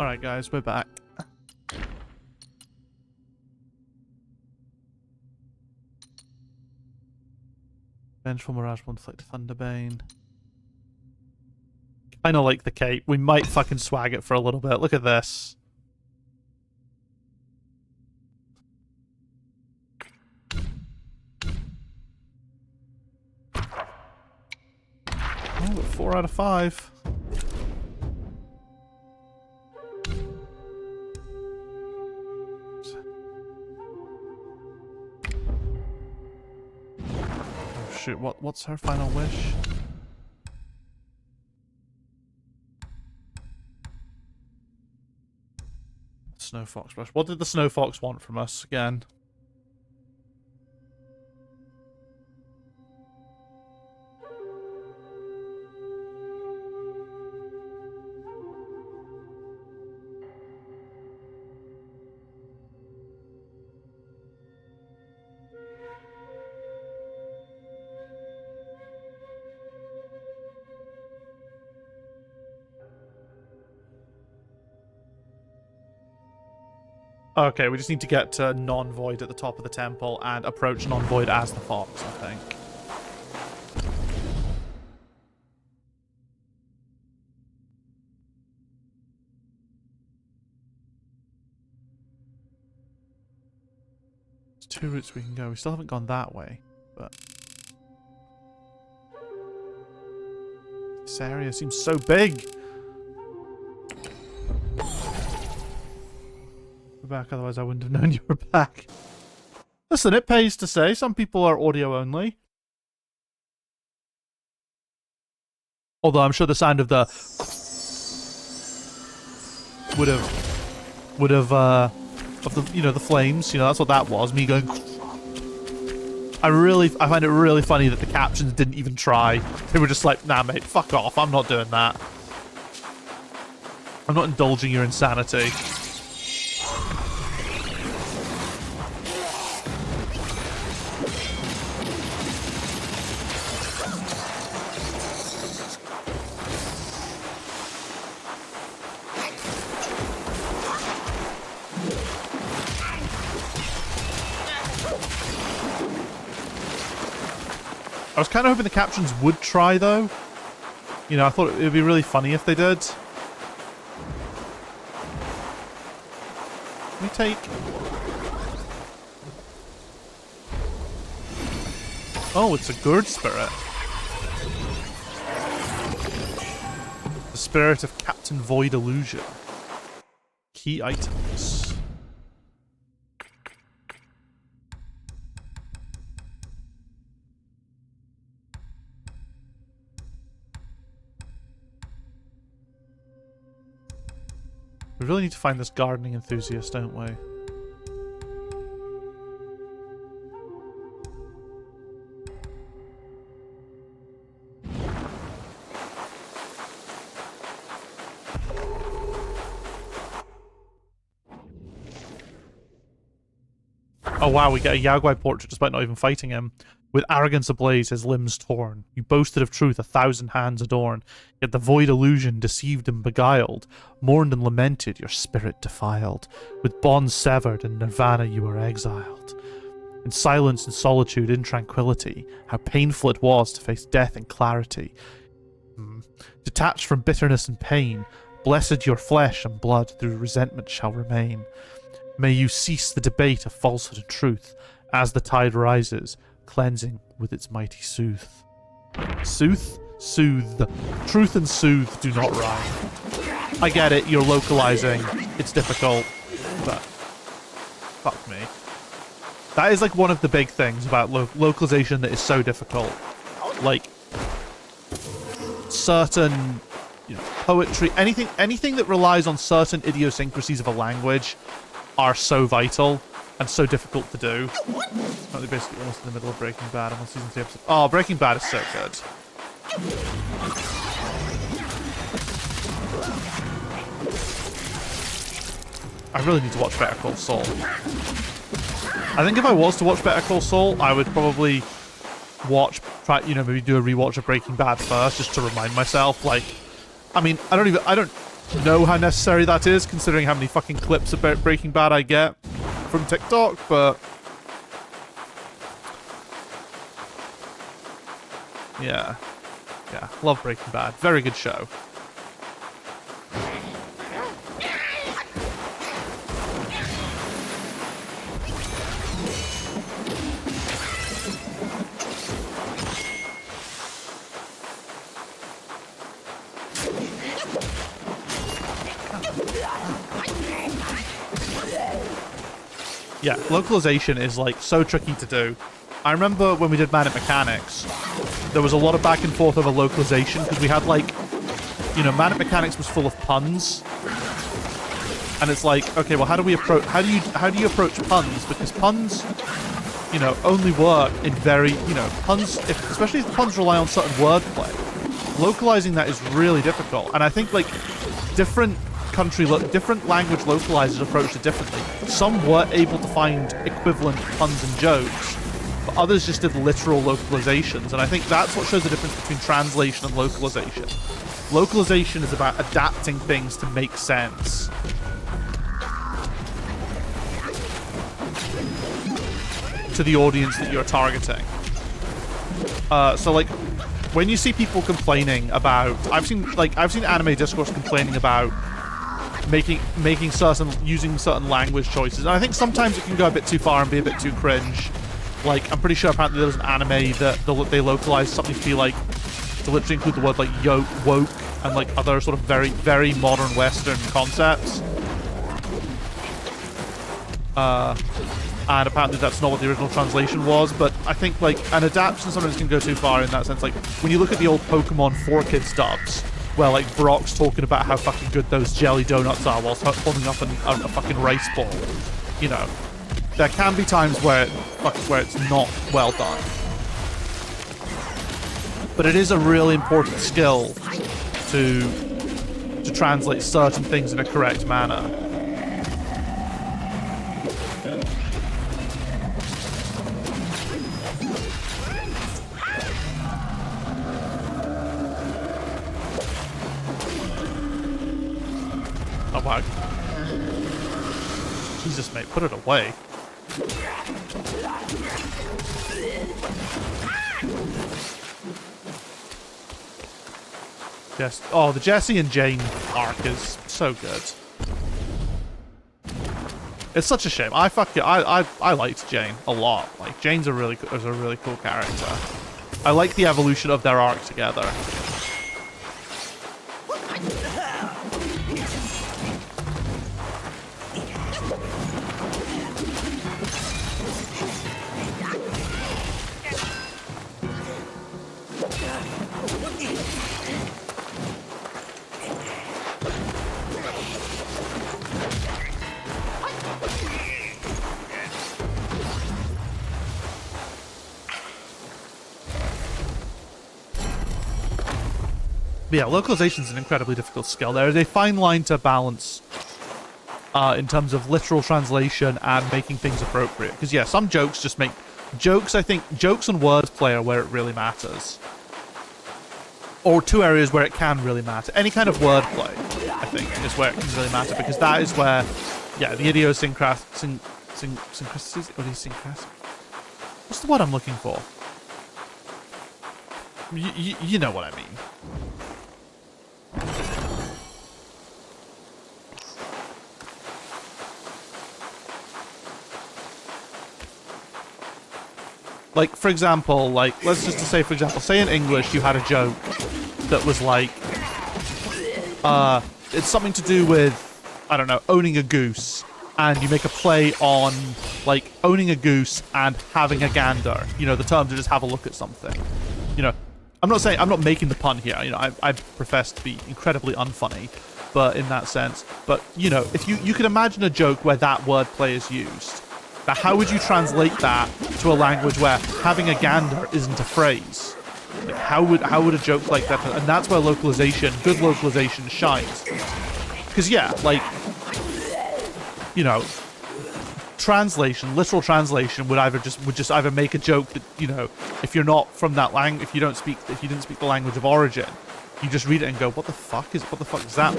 Alright, guys, we're back. Vengeful Mirage, one Flick Thunderbane. Kinda like the cape. We might fucking swag it for a little bit. Look at this. Oh, 4 out of 5. Oh shit, what's her final wish? Snow Fox brush. What did the Snow Fox want from us again? Okay, we just need to get to non-void at the top of the temple and approach non-void as the fox, I think. There's 2 routes we can go. We still haven't gone that way, but... this area seems so big! Back, otherwise I wouldn't have known you were back. Listen, it pays to say. Some people are audio only. Although I'm sure the sound of the would have of the, you know, the flames, you know, that's what that was, me going. I find it really funny that the captions didn't even try. They were just like, nah mate, fuck off, I'm not doing that. I'm not indulging your insanity. I was kind of hoping the captions would try, though. You know, I thought it would be really funny if they did. Can we take... oh, it's a Gurd spirit. The spirit of Captain Void Illusion. Key items. We really need to find this gardening enthusiast, don't we? Oh wow, we get a Yaguai portrait despite not even fighting him. With arrogance ablaze, his limbs torn. You boasted of truth 1,000 hands adorn. Yet the void illusion deceived and beguiled. Mourned and lamented, your spirit defiled. With bonds severed, in nirvana you were exiled. In silence and solitude, in tranquility, how painful it was to face death in clarity. Detached from bitterness and pain, blessed your flesh and blood through resentment shall remain. May you cease the debate of falsehood and truth, as the tide rises, cleansing with its mighty sooth. Sooth? Soothe. Truth and soothe do not rhyme. I get it, you're localizing. It's difficult, but fuck me. That is like one of the big things about localization that is so difficult. Like, certain, you know, poetry, anything that relies on certain idiosyncrasies of a language are so vital and so difficult to do. Currently basically almost in the middle of Breaking Bad. I'm on season 3 episode. Oh, Breaking Bad is so good. I really need to watch Better Call Saul. I think if I was to watch Better Call Saul, I would probably maybe do a rewatch of Breaking Bad first, just to remind myself. Like, I mean, I don't know how necessary that is, considering how many fucking clips about Breaking Bad I get from TikTok, but yeah, love Breaking Bad. Very good show. Yeah, localization is like so tricky to do. I remember when we did Manic Mechanics, there was a lot of back and forth over localization because we had like, you know, Manic Mechanics was full of puns, and it's like, okay, well, how do you approach puns? Because puns, you know, only work in very, you know, puns, especially if puns rely on certain wordplay. Localizing that is really difficult, and I think like different language localizers approached it differently. Some were able to find equivalent puns and jokes, but others just did literal localizations, and I think that's what shows the difference between translation and localization. Localization is about adapting things to make sense. To the audience that you're targeting. So like, when you see people complaining about, I've seen anime discourse complaining about using certain language choices, and I think sometimes it can go a bit too far and be a bit too cringe. Like, I'm pretty sure apparently there was an anime that they localized something to be like, to literally include the word like woke and like other sort of very, very modern Western concepts. And apparently that's not what the original translation was, but I think like an adaptation sometimes can go too far in that sense. Like, when you look at the old Pokemon 4-Kids dubs, where like Brock's talking about how fucking good those jelly donuts are whilst holding up a fucking rice ball, you know, there can be times where it's not well done. But it is a really important skill to translate certain things in a correct manner. Oh wow. Jesus, mate, put it away. The Jesse and Jane arc is so good. It's such a shame. I liked Jane a lot. Like, Jane's a really cool character. I like the evolution of their arc together. But yeah, localization is an incredibly difficult skill. There is a fine line to balance in terms of literal translation and making things appropriate. Because yeah, some jokes just make... Jokes, I think, jokes and wordplay are where it really matters. Or two areas where it can really matter. Any kind of wordplay, I think, is where it can really matter. Because that is where, yeah, the idiosyncrasies... What's the word I'm looking for? You know what I mean. Like, for example, like, let's just say, for example, say in English you had a joke that was like, it's something to do with, I don't know, owning a goose, and you make a play on, like, owning a goose and having a gander. You know, the term to just have a look at something. You know, I'm not making the pun here. You know, I profess to be incredibly unfunny, but in that sense. But, you know, if you could imagine a joke where that wordplay is used. Now, how would you translate that to a language where having a gander isn't a phrase? Like, how would a joke like that... And that's where localization, good localization, shines. Because, yeah, like, you know, translation, literal translation would just either make a joke that, you know, if you're not from that language, if you didn't speak the language of origin, you just read it and go, what the fuck is that?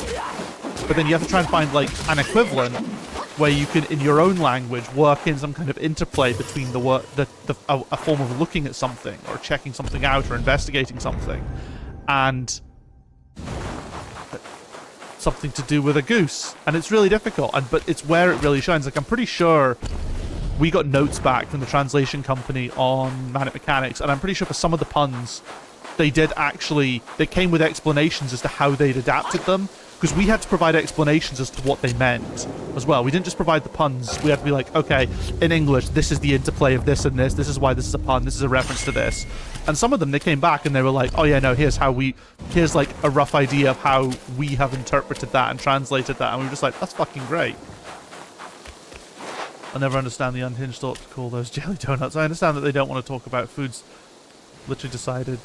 but then you have to try and find like an equivalent where you can, in your own language, work in some kind of interplay between a form of looking at something or checking something out or investigating something, and something to do with a goose. And it's really difficult, but it's where it really shines. Like, I'm pretty sure we got notes back from the translation company on Manic Mechanics, and I'm pretty sure for some of the puns, they came with explanations as to how they'd adapted them, because we had to provide explanations as to what they meant as well. We didn't just provide the puns. We had to be like, okay, in English, this is the interplay of this and this. This is why this is a pun. This is a reference to this. And some of them, they came back and they were like, oh yeah, no, here's like a rough idea of how we have interpreted that and translated that. And we were just like, that's fucking great. I'll never understand the unhinged thought to call those jelly donuts. I understand that they don't want to talk about foods. Literally decided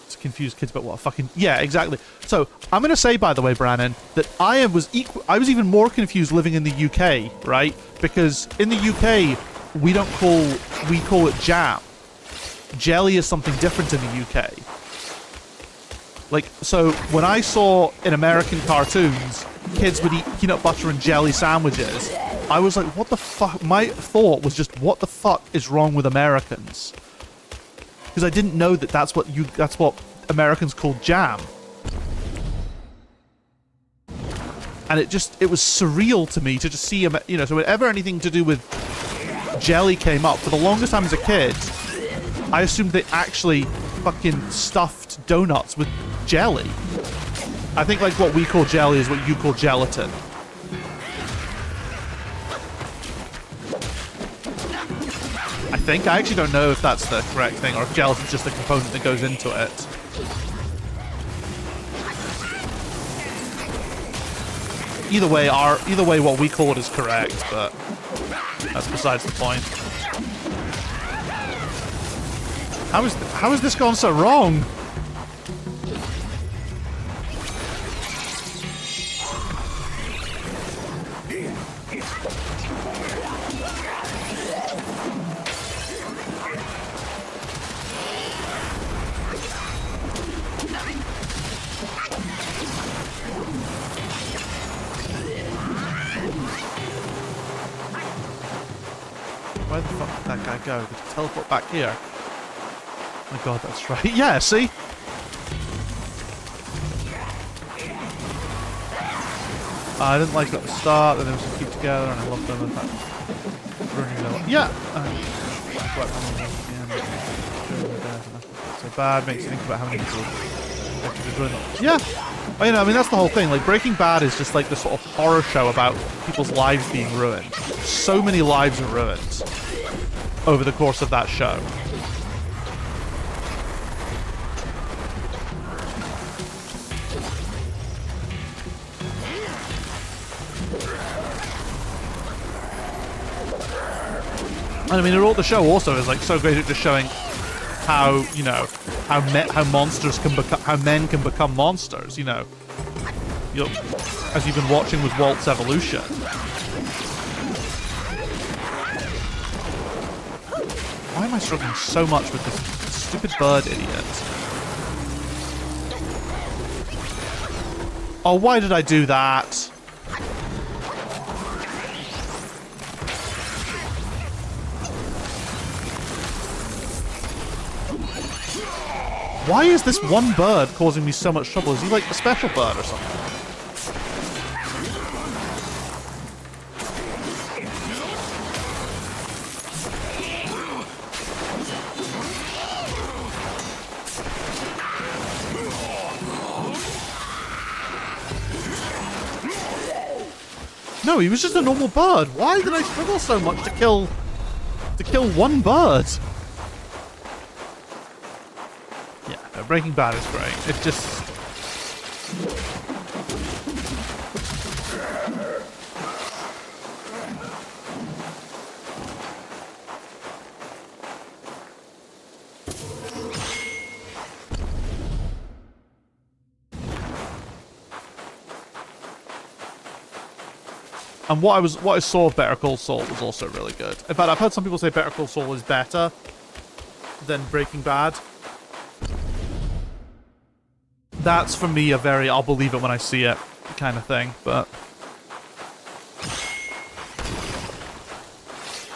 to confuse kids about what a fucking... Yeah, exactly. So, I'm going to say, by the way, Brannon, that I was even more confused living in the UK, right? Because in the UK, we call it jam. Jelly is something different in the UK. Like, so when I saw in American cartoons, kids would eat peanut butter and jelly sandwiches, I was like, what the fuck? My thought was just, what the fuck is wrong with Americans? Because I didn't know that that's what Americans call jam. And it was surreal to me to just see, so whenever anything to do with jelly came up, for the longest time as a kid, I assumed they actually fucking stuffed donuts with jelly. I think like what we call jelly is what you call gelatin. I actually don't know if that's the correct thing, or if gelatin's just the component that goes into it. Either way, what we call it is correct, but that's besides the point. How is this gone so wrong? Where the fuck did that guy go? Did he teleport back here? Oh my god, that's right. Yeah, see? I didn't like it at the start, and they were keep together, and I loved them. In fact, yeah! So bad, makes you think about how many people... Yeah! Well, I mean, that's the whole thing. Like, Breaking Bad is just like this sort of horror show about people's lives being ruined. So many lives are ruined over the course of that show. And I mean, the show also is like so great at just showing how, how monsters can become, how men can become monsters. As you've been watching with Walt's evolution. Why am I struggling so much with this stupid bird idiot? Oh, why did I do that? Why is this one bird causing me so much trouble? Is he like a special bird or something? No, he was just a normal bird. Why did I struggle so much to kill one bird? Breaking Bad is great. It's just... And what I saw of Better Call Saul was also really good. In fact, I've heard some people say Better Call Saul is better than Breaking Bad. That's, for me, I'll believe it when I see it. kind of thing, but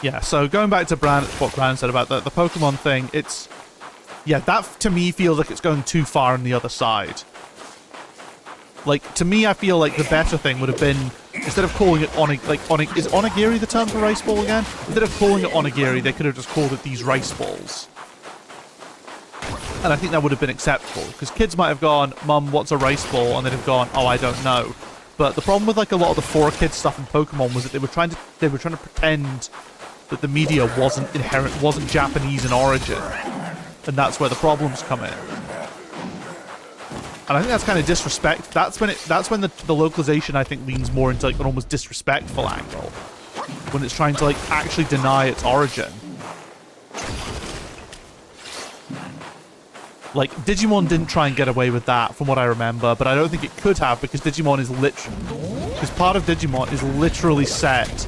yeah. So going back to what Brandon said about the Pokemon thing, it's that to me feels like it's going too far on the other side. Like, to me, I feel like the better thing would have been, instead of calling it is Onigiri the term for rice ball again? Instead of calling it Onigiri, they could have just called it these rice balls. And I think that would have been acceptable, because kids might have gone, Mum, what's a rice ball? And they'd have gone, oh, I don't know. But the problem with, like, a lot of the 4Kids stuff in Pokemon was that they were trying to pretend that the media wasn't Japanese in origin. And that's where the problems come in. And I think that's kind of disrespect. That's when the localization, I think, leans more into like an almost disrespectful angle, when it's trying to like actually deny its origin. Like, Digimon didn't try and get away with that, from what I remember, but I don't think it could have, because Digimon is because part of Digimon is literally set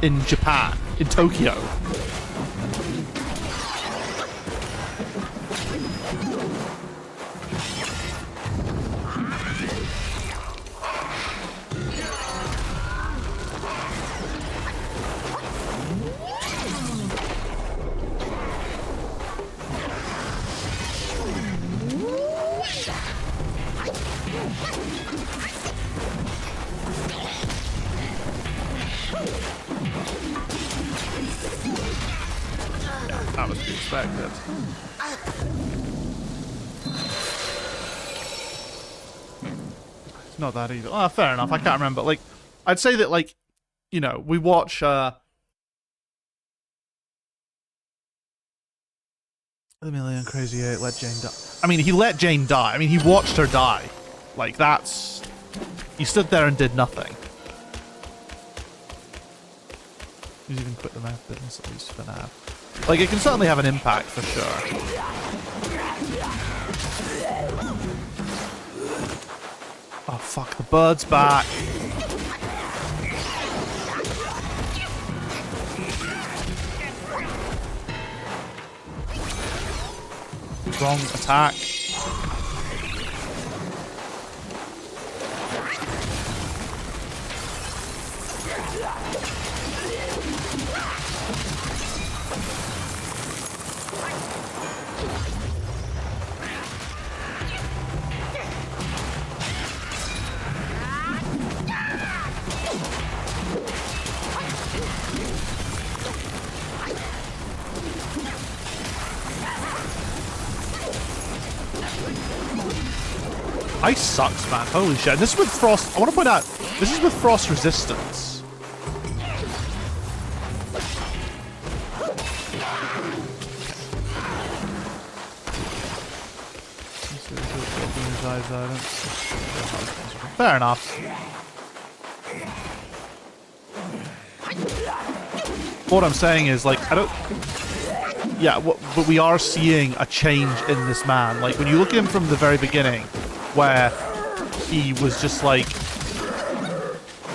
in Japan, in Tokyo. That was to be expected. It's not that either. Oh, fair enough. I can't remember. Like, I'd say that, like, you know, we watch, The Million Crazy 8 let Jane die. I mean, he let Jane die. I mean, he watched her die. Like, that's... He stood there and did nothing. He's even quit the meth business, at least for now. Like, it can certainly have an impact, for sure. Oh, fuck, the bird's back. Wrong attack. Ice sucks, man. Holy shit. And this is with Frost. I want to point out, this is with Frost resistance. Fair enough. What I'm saying is, like, I don't... Yeah, but we are seeing a change in this man. Like, when you look at him from the very beginning, where he was just like,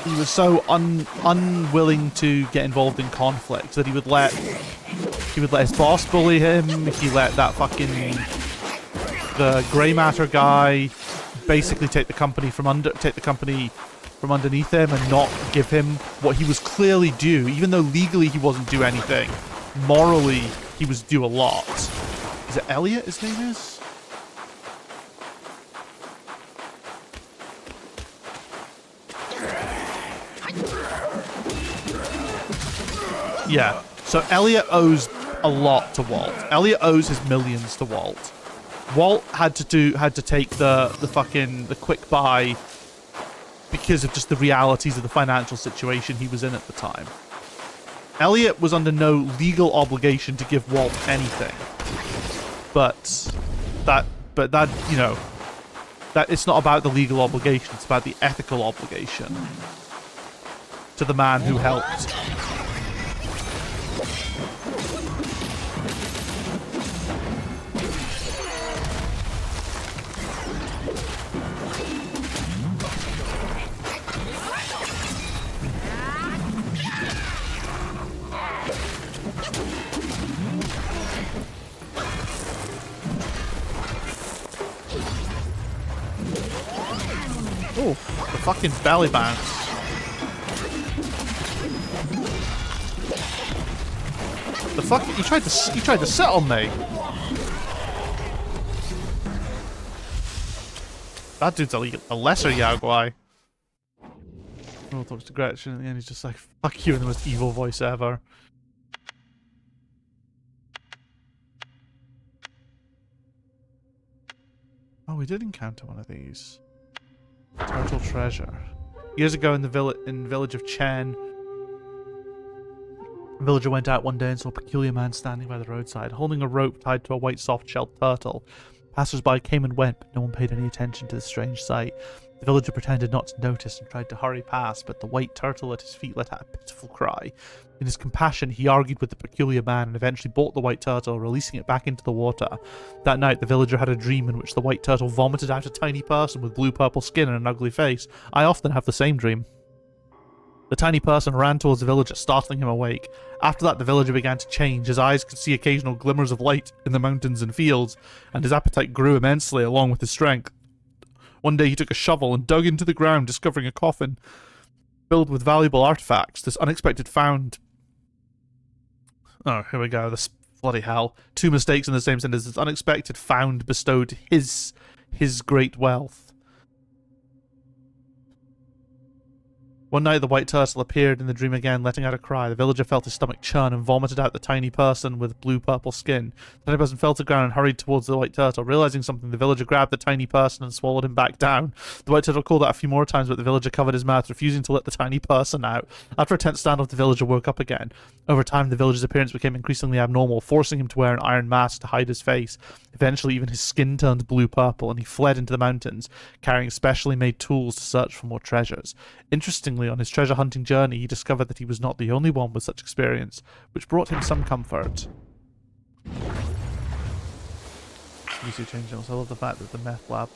he was so unwilling to get involved in conflict that he would let his boss bully him. He let that the grey matter guy basically take the company from underneath him and not give him what he was clearly due, even though legally he wasn't due anything. Morally, he was due a lot. Is it Elliot? His name is. Yeah, so Elliot owes a lot to Walt. Elliot owes his millions to Walt. Walt had to take the quick buy because of just the realities of the financial situation he was in at the time. Elliot was under no legal obligation to give Walt anything. But that you know, that it's not about the legal obligation, it's about the ethical obligation to the man who helped. Oh, the fucking belly bounce. The fuck? He tried to sit on me. That dude's a lesser Yao Guai. Earl talks to Gretchen at the end. He's just like, "Fuck you," in the most evil voice ever. Oh, we did encounter one of these. Turtle treasure. Years ago in the village of Chen, a villager went out one day and saw a peculiar man standing by the roadside, holding a rope tied to a white soft-shelled turtle. Passers-by came and went, but no one paid any attention to the strange sight. The villager pretended not to notice and tried to hurry past, but the white turtle at his feet let out a pitiful cry. In his compassion, he argued with the peculiar man and eventually bought the white turtle, releasing it back into the water. That night, the villager had a dream in which the white turtle vomited out a tiny person with blue-purple skin and an ugly face. I often have the same dream. The tiny person ran towards the villager, startling him awake. After that, the villager began to change. His eyes could see occasional glimmers of light in the mountains and fields, and his appetite grew immensely along with his strength. One day he took a shovel and dug into the ground, discovering a coffin filled with valuable artifacts. This unexpected found... Oh, here we go. This bloody hell. Two mistakes in the same sentence. This unexpected found bestowed his great wealth. One night the white turtle appeared in the dream again, letting out a cry. The villager felt his stomach churn and vomited out the tiny person with blue-purple skin. The tiny person fell to the ground and hurried towards the white turtle. Realizing something, the villager grabbed the tiny person and swallowed him back down. The white turtle called out a few more times, but the villager covered his mouth, refusing to let the tiny person out. After a tense standoff, the villager woke up again. Over time, the villager's appearance became increasingly abnormal, forcing him to wear an iron mask to hide his face. Eventually, even his skin turned blue-purple, and he fled into the mountains, carrying specially made tools to search for more treasures. Interestingly, on his treasure hunting journey, he discovered that he was not the only one with such experience, which brought him some comfort. I love the fact that the meth lab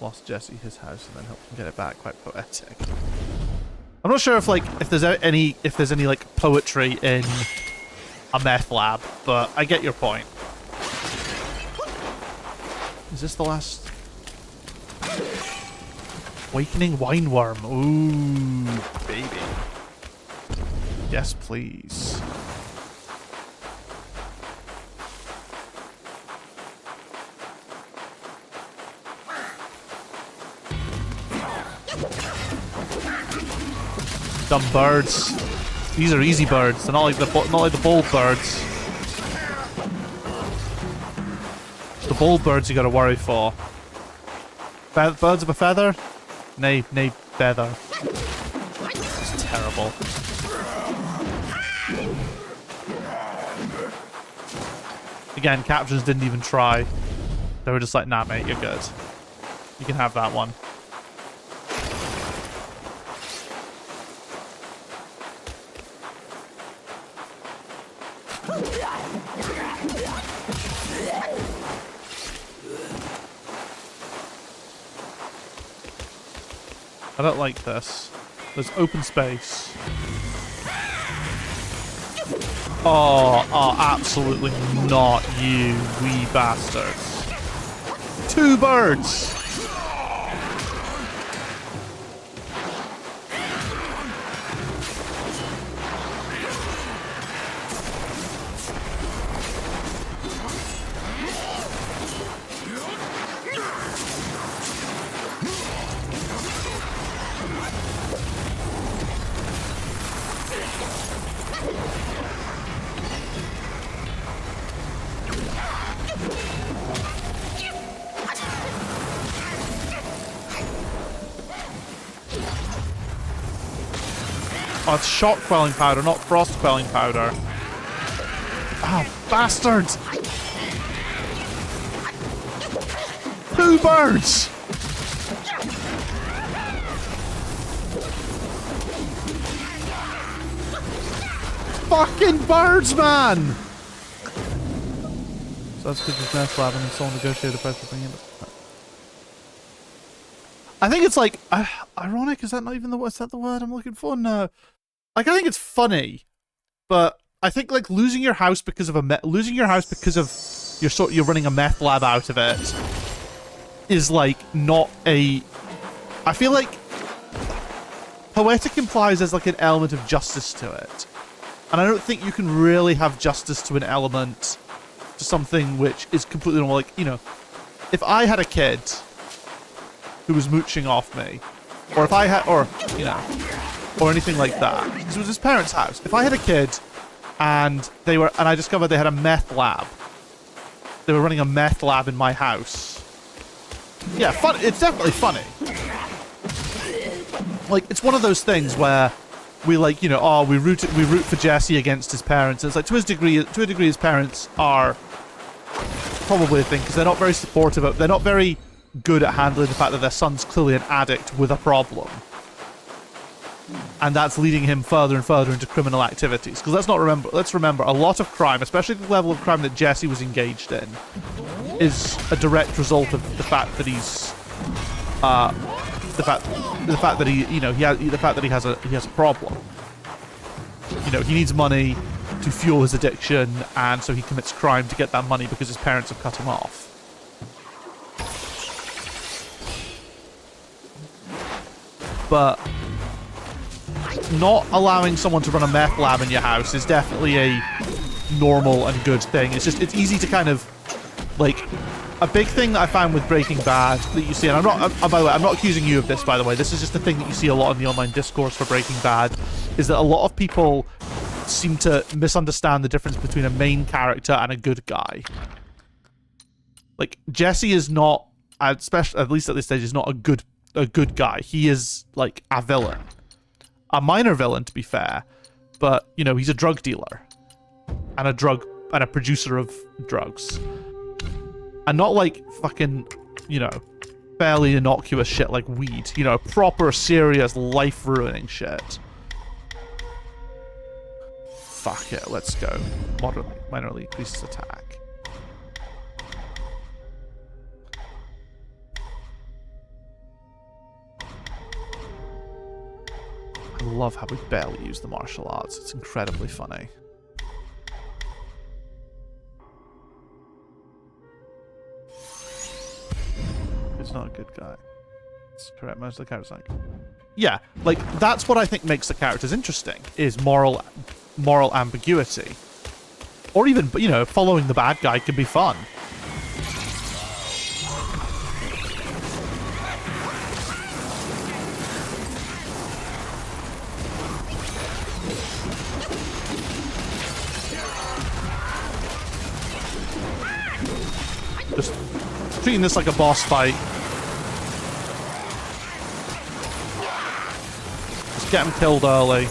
lost Jesse his house and then helped him get it back. Quite poetic. I'm not sure if there's any like poetry in a meth lab, but I get your point. Is this the last? Awakening Wineworm. Ooh, baby. Yes, please. Dumb birds. These are easy birds. They're not like the bold birds. It's the bold birds you gotta worry for. Birds of a feather? Nay, feather. It's terrible. Again, captions didn't even try. They were just like, nah, mate, you're good. You can have that one. I don't like this. There's open space. Oh, absolutely not, you wee bastards. 2 birds! Oh, it's shock quelling powder, not frost quelling powder. Ah, bastards! 2 birds! Fucking birds, man! So that's because it's meth lab and someone negotiated the price for bringing it. I think it's like ironic. Is that not even the word? Is that the word I'm looking for? No. Like, I think it's funny, but I think like losing your house because of you're running a meth lab out of it is like not a I feel like poetic implies there's like an element of justice to it. And I don't think you can really have justice to an element to something which is completely normal. Like, you know, if I had a kid who was mooching off me, or if I had, or, you know, or anything like that, because it was his parents' house. If I had a kid and I discovered they had a meth lab, they were running a meth lab in my house. Yeah, fun. It's definitely funny. Like, it's one of those things where we, like, you know, oh, we root for Jesse against his parents. And it's like, to a degree, his parents are probably a thing, because they're not very supportive of, they're not very good at handling the fact that their son's clearly an addict with a problem. And that's leading him further and further into criminal activities. Because let's remember, a lot of crime, especially the level of crime that Jesse was engaged in, is a direct result of the fact that he's, the fact that he, you know, the fact that he has a problem. You know, he needs money to fuel his addiction, and so he commits crime to get that money because his parents have cut him off. But not allowing someone to run a meth lab in your house is definitely a normal and good thing. It's just, it's easy to kind of, like, a big thing that I found with Breaking Bad that you see, and by the way, I'm not accusing you of this, by the way, this is just a thing that you see a lot in the online discourse for Breaking Bad, is that a lot of people seem to misunderstand the difference between a main character and a good guy. Like, Jesse is not, especially at least at this stage, is not a good guy. He is, like, a villain. A minor villain, to be fair, but, you know, he's a drug dealer and a producer of drugs. And not like fucking, you know, fairly innocuous shit like weed. You know, proper, serious, life-ruining shit. Fuck it, let's go. Minorly increases attack. I love how we barely use the martial arts. It's incredibly funny. It's not a good guy. It's correct. Most of the characters like, yeah, like that's what I think makes the characters interesting, is moral ambiguity, or even, you know, following the bad guy can be fun. Just treating this like a boss fight. Just get him killed early.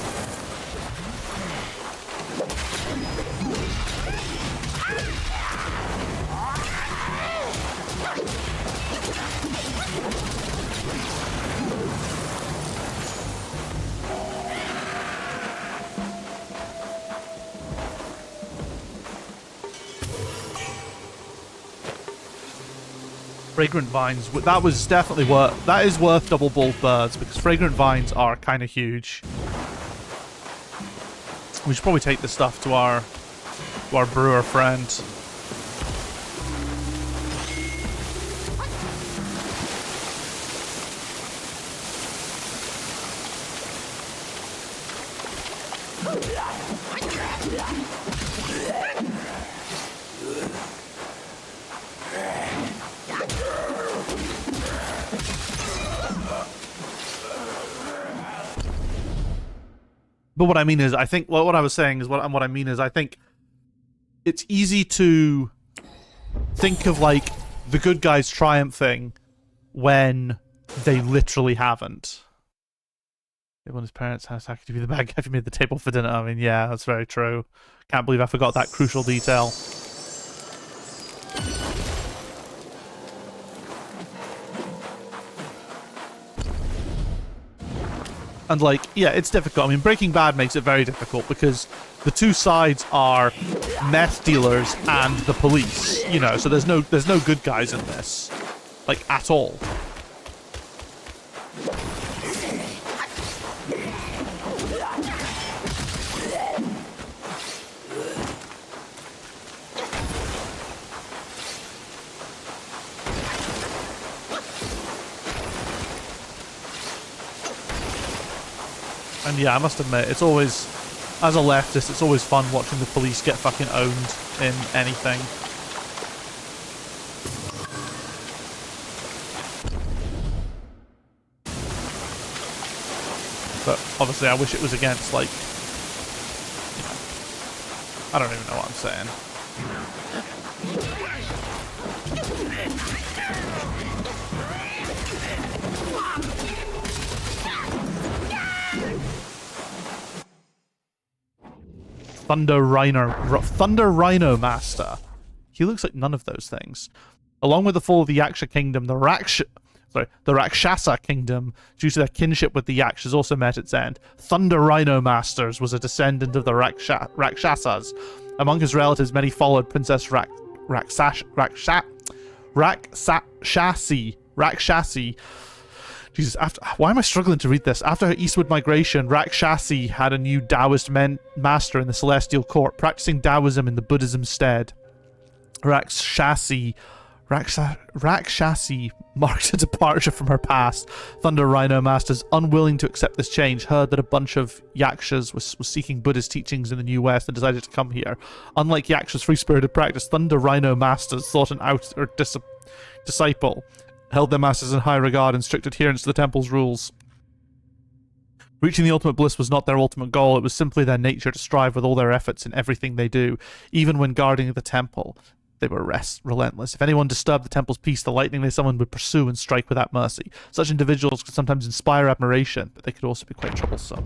Fragrant vines, that was definitely worth, that is worth double bulled birds, because fragrant vines are kind of huge. We should probably take this stuff to our brewer friend. But what I mean is, I think, well, what I was saying is, what I mean is, I think it's easy to think of, like, the good guys triumphing when they literally haven't. When his parents' house, how could you be the bad guy if you made the table for dinner? I mean, yeah, that's very true. Can't believe I forgot that crucial detail. And, like, yeah, it's difficult. I mean, Breaking Bad makes it very difficult because the two sides are meth dealers and the police, you know, so there's no good guys in this, like, at all. And yeah, I must admit, it's always, as a leftist, it's always fun watching the police get fucking owned in anything. But obviously I wish it was against, like, you know, I don't even know what I'm saying. Thunder Rhino Master. He looks like none of those things. Along with the fall of the Yaksha kingdom, the Rakshasa kingdom, due to their kinship with the Yakshas, also met its end. Thunder Rhino Masters was a descendant of the Rakshasas. Among his relatives, many followed Princess Rakshasi. Jesus, why am I struggling to read this? After her eastward migration, Rakshasi had a new Taoist master in the Celestial Court, practicing Taoism in the Buddhism stead. Rakshasi marked a departure from her past. Thunder Rhino Masters, unwilling to accept this change, heard that a bunch of Yakshas was seeking Buddhist teachings in the New West and decided to come here. Unlike Yaksha's free-spirited practice, Thunder Rhino Masters sought an outer disciple, held their masters in high regard and strict adherence to the temple's rules. Reaching the ultimate bliss was not their ultimate goal, it was simply their nature to strive with all their efforts in everything they do, even when guarding the temple. They were relentless. If anyone disturbed the temple's peace, the lightning they summoned would pursue and strike without mercy. Such individuals could sometimes inspire admiration, but they could also be quite troublesome.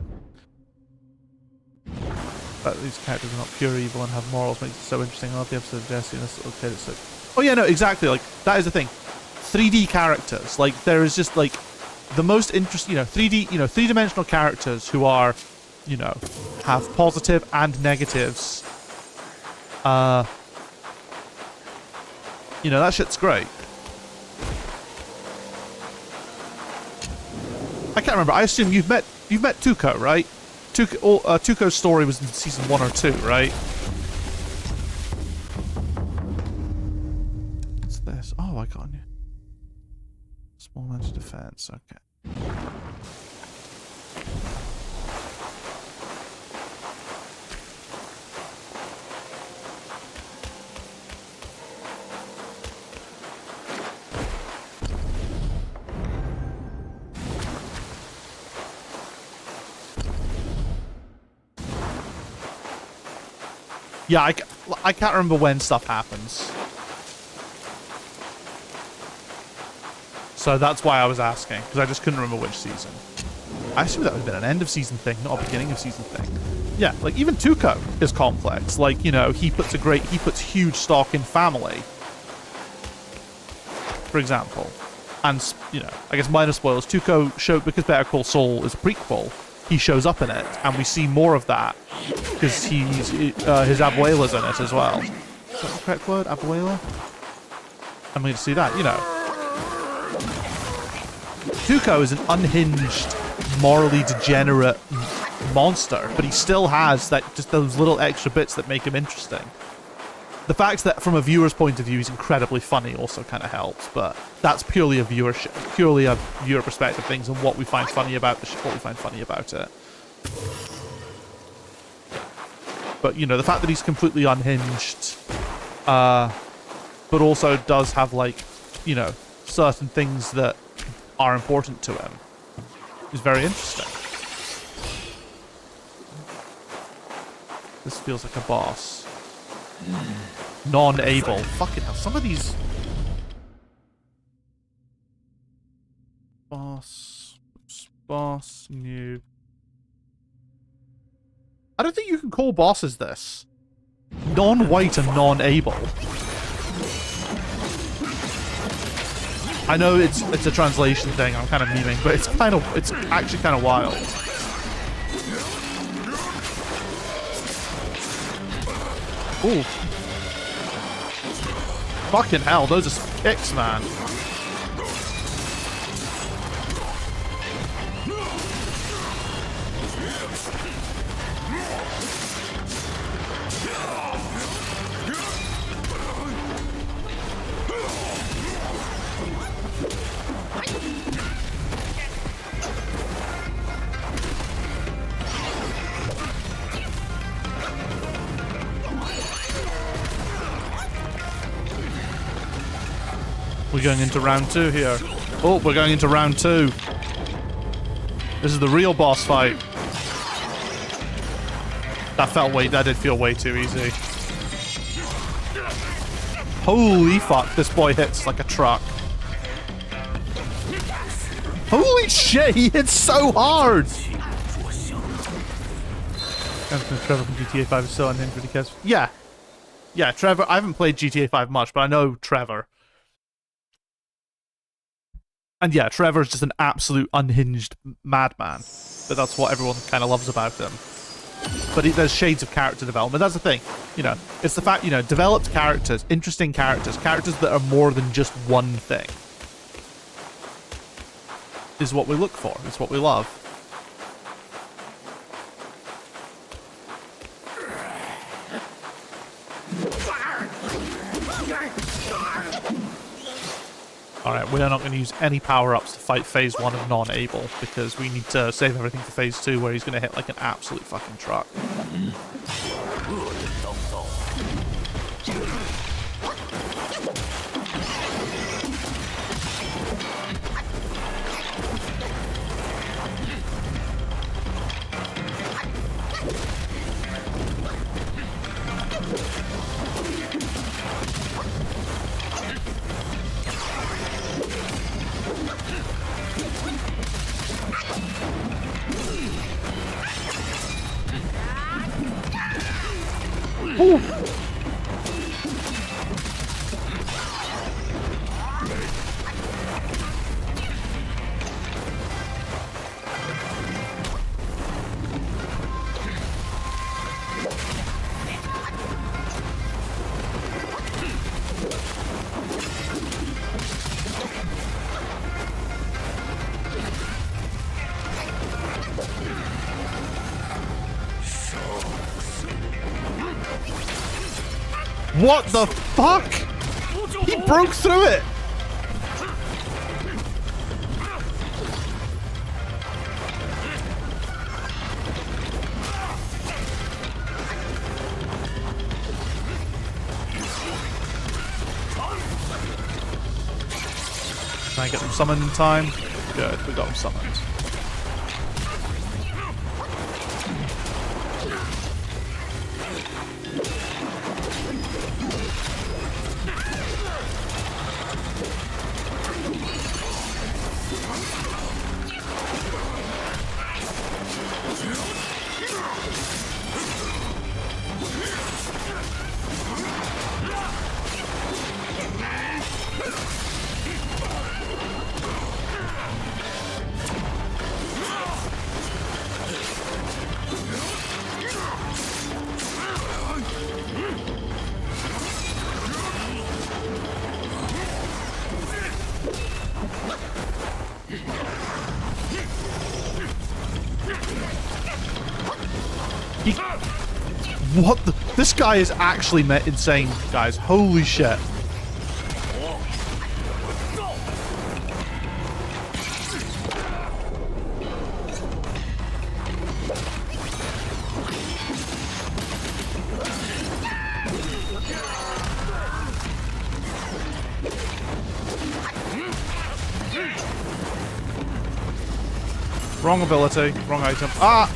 But these characters are not pure evil and have morals makes it so interesting. I love the episode of Jesse and this little kid. It's like, oh yeah, no, exactly. Like, that is the thing. 3D characters. Like, there is just, like, the most interesting, you know, 3D, you know, three-dimensional characters who are, you know, have positive and negatives. You know, that shit's great. I can't remember. I assume you've met Tuco, right? Tuco's story was in season 1 or 2, right? What's this? Oh, I got a new small amount of defense. Okay. Yeah, I can't remember when stuff happens. So that's why I was asking, because I just couldn't remember which season. I assume that would have been an end of season thing, not a beginning of season thing. Yeah, like even Tuco is complex. Like, you know, he puts huge stock in family, for example. And, you know, I guess minor spoilers, Tuco because Better Call Saul is a prequel, he shows up in it, and we see more of that because his abuela's in it as well. Is that the correct word? Abuela? I'm going to see that, you know. Tuco is an unhinged, morally degenerate monster, but he still has just those little extra bits that make him interesting. The fact that from a viewer's point of view he's incredibly funny also kind of helps, but that's purely a viewer perspective things and what we find funny about it. But you know, the fact that he's completely unhinged, but also does have, like, you know, certain things that are important to him is very interesting. This feels like a boss. Non-able. Fucking hell, some of these... Boss, new... I don't think you can call bosses this. Non-white and non-able. I know it's a translation thing, I'm kind of memeing, but it's actually kind of wild. Ooh. Fucking hell, those are sticks, man. We're going into round 2 here. Oh, we're going into round 2. This is the real boss fight. That did feel way too easy. Holy fuck, this boy hits like a truck. Holy shit, he hits so hard! Trevor from GTA 5 is so unhinged when he cares. Yeah. Yeah, Trevor. I haven't played GTA 5 much, but I know Trevor. And yeah, Trevor's just an absolute unhinged madman. But that's what everyone kind of loves about him. But there's shades of character development. That's the thing. You know, it's the fact, you know, developed characters, interesting characters, characters that are more than just one thing, is what we look for. It's what we love. Alright, we are not going to use any power-ups to fight Phase 1 of non-able, because we need to save everything for Phase 2, where he's going to hit like an absolute fucking truck. Ooh. What the fuck? He broke through it! Can I get them summoned in time? Good, we got them summoned. What the? This guy is actually insane, guys. Holy shit. Wrong ability, wrong item. Ah!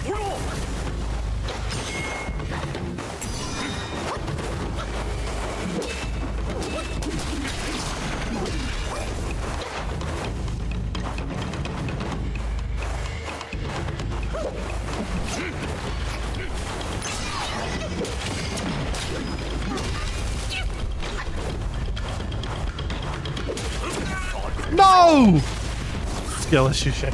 No! Skill issue shit.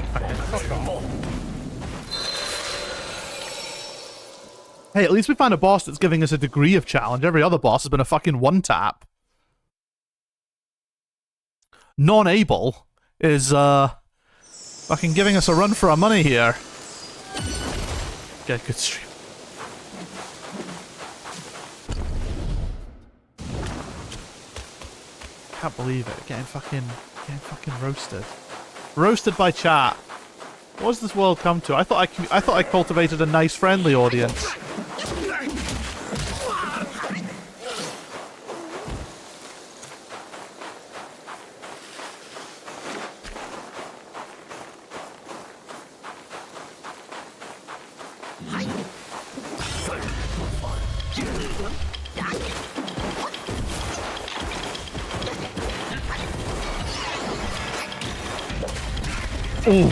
Hey, at least we found a boss that's giving us a degree of challenge. Every other boss has been a fucking one-tap. Non-able is, fucking giving us a run for our money here. Get a good stream. Can't believe it. Getting fucking roasted. Roasted by chat. What has this world come to? I thought I cultivated a nice, friendly audience. Ooh.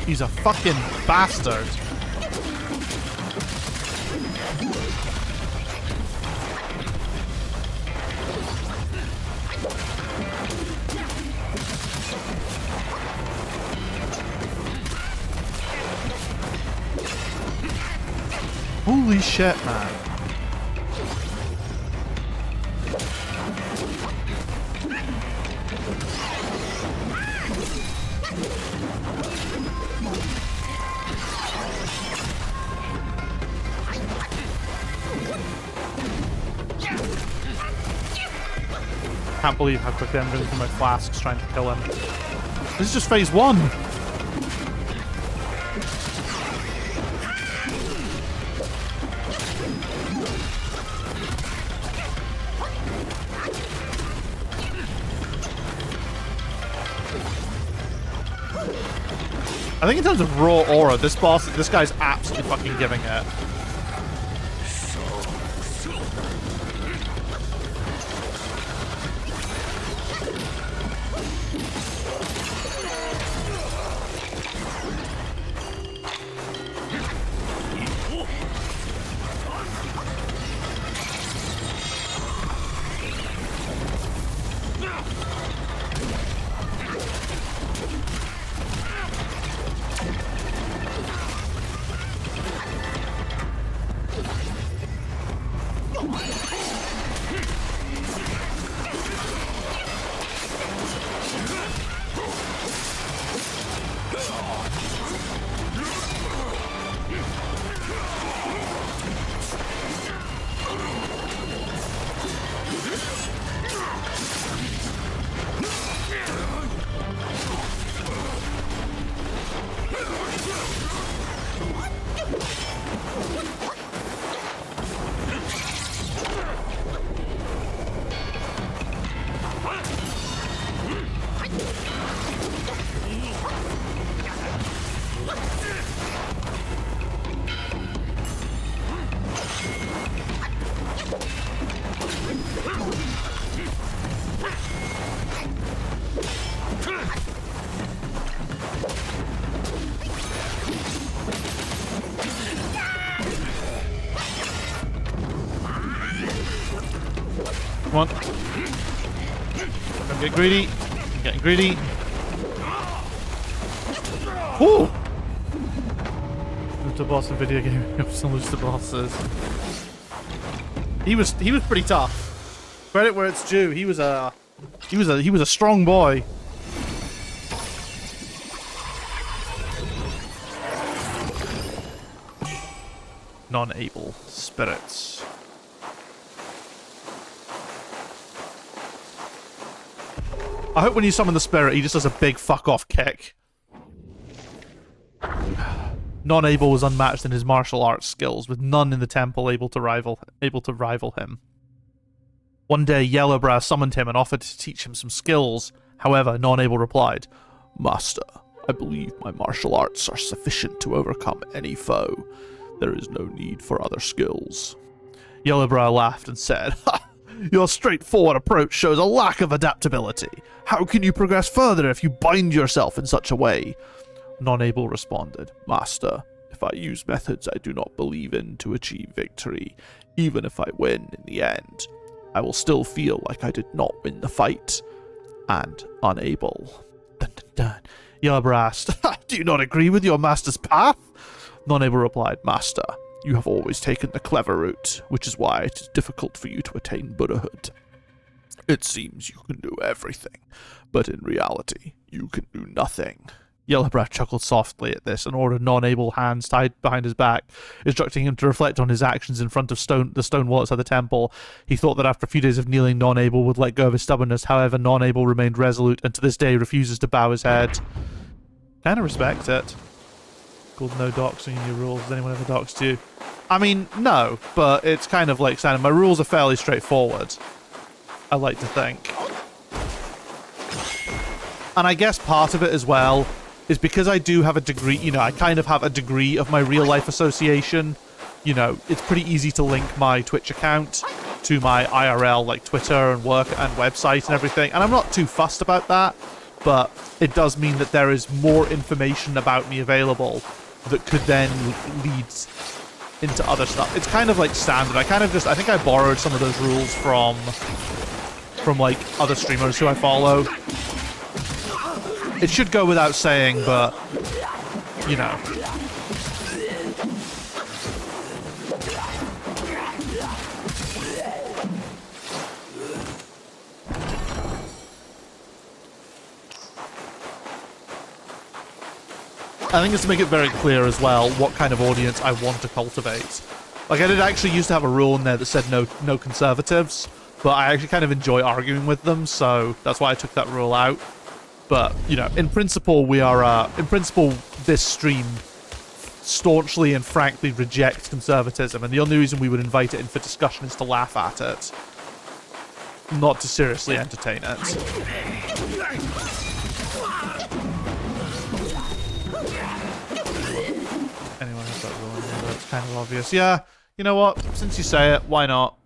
He's a fucking bastard. Holy shit, man. Can't believe how quickly I'm going through my flasks trying to kill him. This is just phase 1. I think in terms of raw aura, this guy's absolutely fucking giving it. Come on. Don't get greedy. I'm getting greedy. Woo! Lose the boss in video game. You have to lose the bosses. He was pretty tough. Credit where it's due. He was a strong boy. Non-able spirits. I hope when you summon the spirit, he just does a big fuck-off kick. Non-able was unmatched in his martial arts skills, with none in the temple able to rival him. One day, Yellowbrow summoned him and offered to teach him some skills. However, Non-able replied, "Master, I believe my martial arts are sufficient to overcome any foe. There is no need for other skills." Yellowbrow laughed and said, "Ha! Your straightforward approach shows a lack of adaptability. How can you progress further if you bind yourself in such a way?" Non-able responded, "Master, if I use methods I do not believe in to achieve victory, even if I win in the end, I will still feel like I did not win the fight, and unable." Dun, dun, dun. Yellowbrow asked, "Do you not agree with your master's path?" Non-able replied, "Master, you have always taken the clever route, which is why it is difficult for you to attain Buddhahood. It seems you can do everything, but in reality, you can do nothing." Yellowbrow chuckled softly at this and ordered Non-able, hands tied behind his back, instructing him to reflect on his actions in front of the stone wall outside the temple. He thought that after a few days of kneeling, Non-able would let go of his stubbornness. However, Non-able remained resolute and to this day refuses to bow his head. Kind of respect it. Called no doxing in your rules. Has anyone ever doxed you? I mean, no, but it's kind of like standard. My rules are fairly straightforward, I like to think. And I guess part of it as well is because I do have a degree, you know, I kind of have a degree of my real life association. You know, it's pretty easy to link my Twitch account to my IRL, like Twitter and work and website and everything. And I'm not too fussed about that. but it does mean that there is more information about me available that could then lead into other stuff. It's kind of like standard. I think I borrowed some of those rules from like other streamers who I follow. It should go without saying, but you know. I think it's to make it very clear as well what kind of audience I want to cultivate. Like, I did actually used to have a rule in there that said no conservatives, but I actually kind of enjoy arguing with them, so that's why I took that rule out. But, you know, in principle, this stream staunchly and frankly rejects conservatism, and the only reason we would invite it in for discussion is to laugh at it, not to seriously entertain it. Anyone has that rule in there, that's kind of obvious. Yeah, you know what? Since you say it, why not?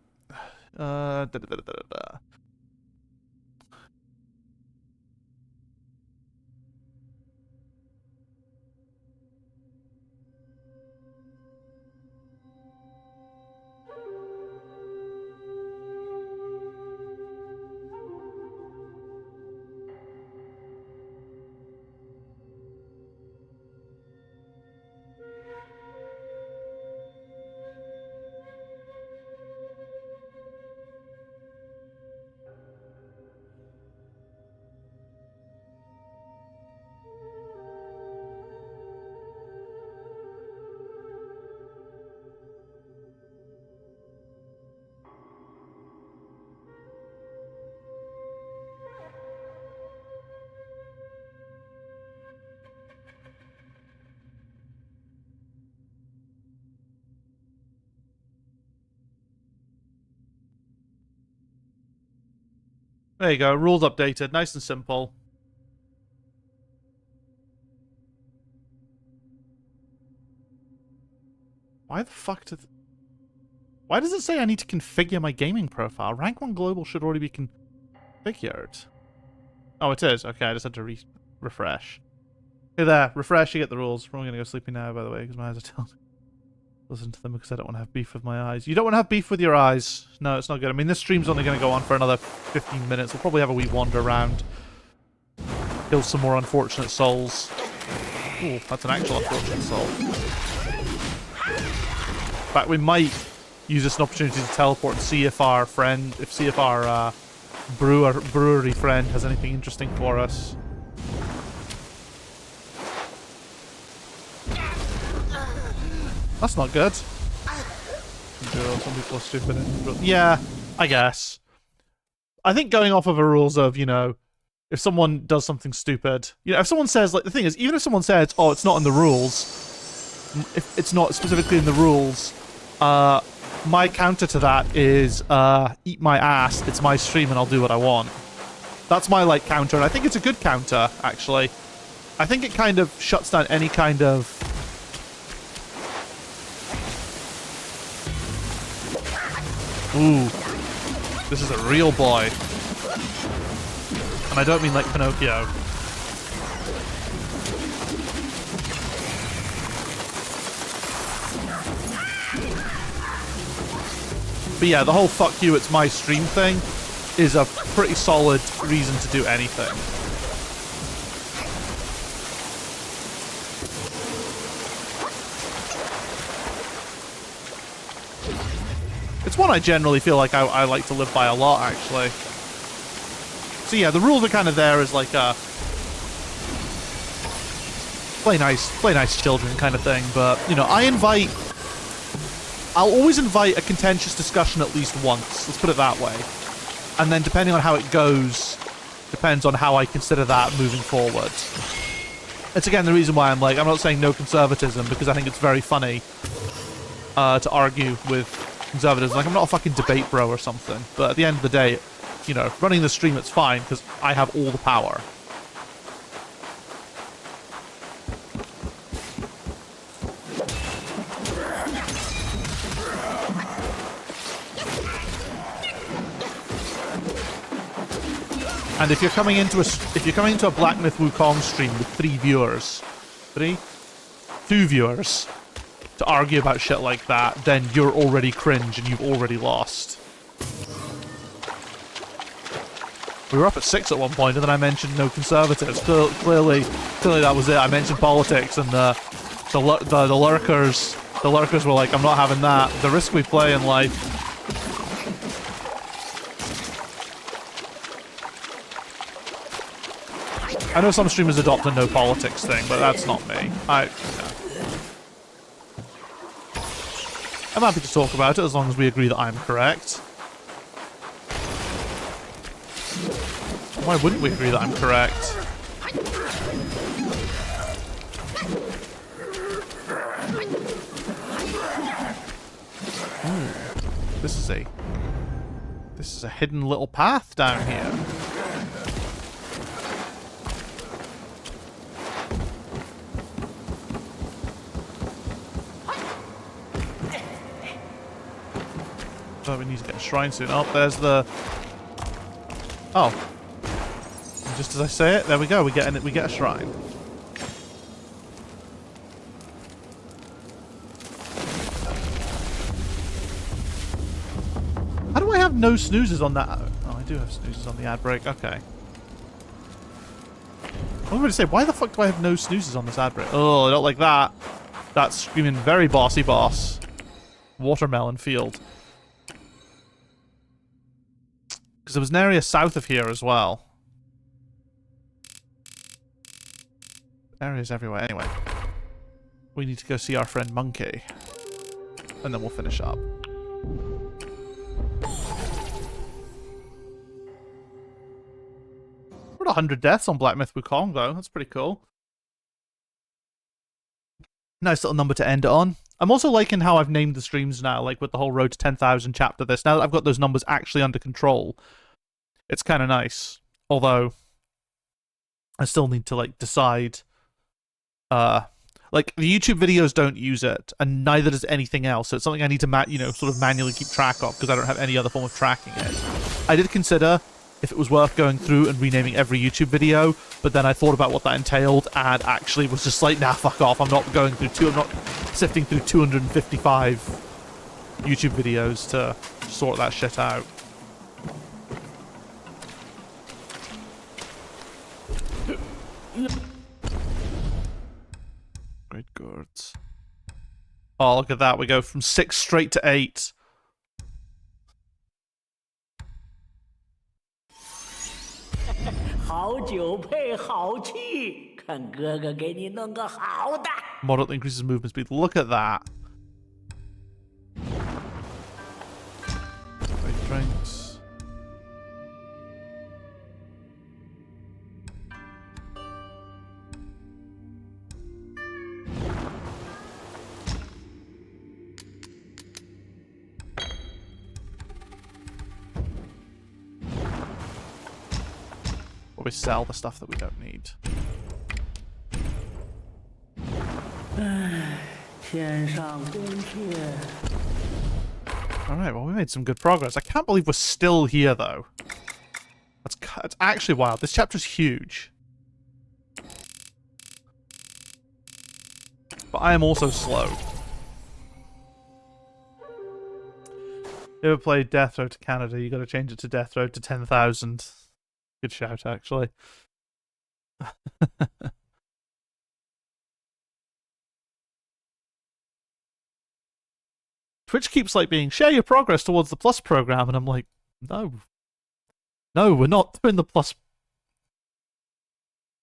There you go, rules updated, nice and simple. Why the fuck why does it say I need to configure my gaming profile? Rank 1 Global should already be configured. Oh, it is. Okay, I just had to refresh. Hey there, refresh, you get the rules. I'm gonna go sleepy now, by the way, because my eyes are tilted. Listen to them because I don't want to have beef with my eyes. You don't want to have beef with your eyes. No, it's not good. I mean, this stream's only going to go on for another 15 minutes. We'll probably have a wee wander around. Kill some more unfortunate souls. Ooh, that's an actual unfortunate soul. In fact, we might use this as an opportunity to teleport and see if our brewery friend has anything interesting for us. That's not good. Some people are stupid. Yeah, I guess. I think going off of the rules of, you know, if someone does something stupid, you know, if someone says, like, the thing is, even if someone says, oh, it's not in the rules, if it's not specifically in the rules, my counter to that is, eat my ass, it's my stream and I'll do what I want. That's my, like, counter, and I think it's a good counter, actually. I think it kind of shuts down any kind of... Ooh, this is a real boy. And I don't mean like Pinocchio. But yeah, the whole fuck you, it's my stream thing is a pretty solid reason to do anything. It's one I generally feel like I like to live by a lot, actually. So yeah, the rules are kind of there as like a play nice children kind of thing, but, you know, I'll always invite a contentious discussion at least once, let's put it that way. And then depending on how it goes, depends on how I consider that moving forward. It's again the reason why I'm not saying no conservatism, because I think it's very funny to argue with conservatives. Like, I'm not a fucking debate bro or something, but at the end of the day, you know, running the stream, it's fine, because I have all the power. And if you're coming into a Black Myth Wukong stream with 3 viewers, 2 viewers, to argue about shit like that, then you're already cringe and you've already lost. We were up at 6 at one point, and then I mentioned no conservatives. Clearly that was it. I mentioned politics, and the lurkers were like, "I'm not having that." The risk we play in life. I know some streamers adopt a no politics thing, but that's not me. I'm happy to talk about it as long as we agree that I'm correct. Why wouldn't we agree that I'm correct? Ooh, this is a hidden little path down here. So we need to get a shrine soon. Oh, there's the... Oh. And just as I say it, there we go. We get a shrine. How do I have no snoozes on that? Oh, I do have snoozes on the ad break. Okay. I was going to say, why the fuck do I have no snoozes on this ad break? Oh, I don't like that. That's screaming very bossy boss. Watermelon field. Because there was an area south of here as well. Areas everywhere. Anyway. We need to go see our friend Monkey. And then we'll finish up. We're at 100 deaths on Black Myth Wukong, though. That's pretty cool. Nice little number to end it on. I'm also liking how I've named the streams now, like with the whole Road to 10,000 chapter this. Now that I've got those numbers actually under control, it's kind of nice. Although, I still need to, like, decide... like, the YouTube videos don't use it, and neither does anything else, so it's something I need to, sort of manually keep track of, because I don't have any other form of tracking it. I did consider if it was worth going through and renaming every YouTube video, but then I thought about what that entailed, and actually was just like, nah, fuck off, I'm not sifting through 255 YouTube videos to sort that shit out. Great gourds. Oh, look at that, we go from 6 straight to 8. Model increases movement speed. Look at that. Great drinks. Or we sell the stuff that we don't need. Alright, well, we made some good progress. I can't believe we're still here, though. That's actually wild. This chapter's huge. But I am also slow. You ever played Death Road to Canada? You gotta change it to Death Road to 10,000. Good shout, actually. Twitch keeps like being, share your progress towards the Plus program, and I'm like, no. No, we're not doing the Plus.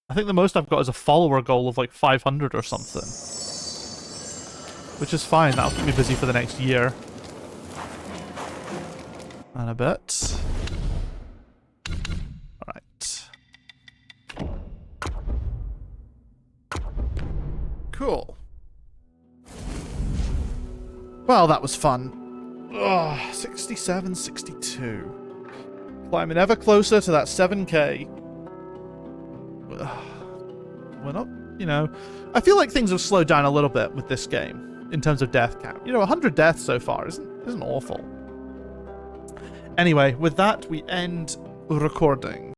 I think the most I've got is a follower goal of like 500 or something. Which is fine, that'll keep me busy for the next year. And a bit. Alright. Cool. Well, that was fun. Ugh, 67, 62. Climbing ever closer to that 7k. We're not, I feel like things have slowed down a little bit with this game in terms of death count. 100 deaths so far isn't awful. Anyway, with that, we end recording.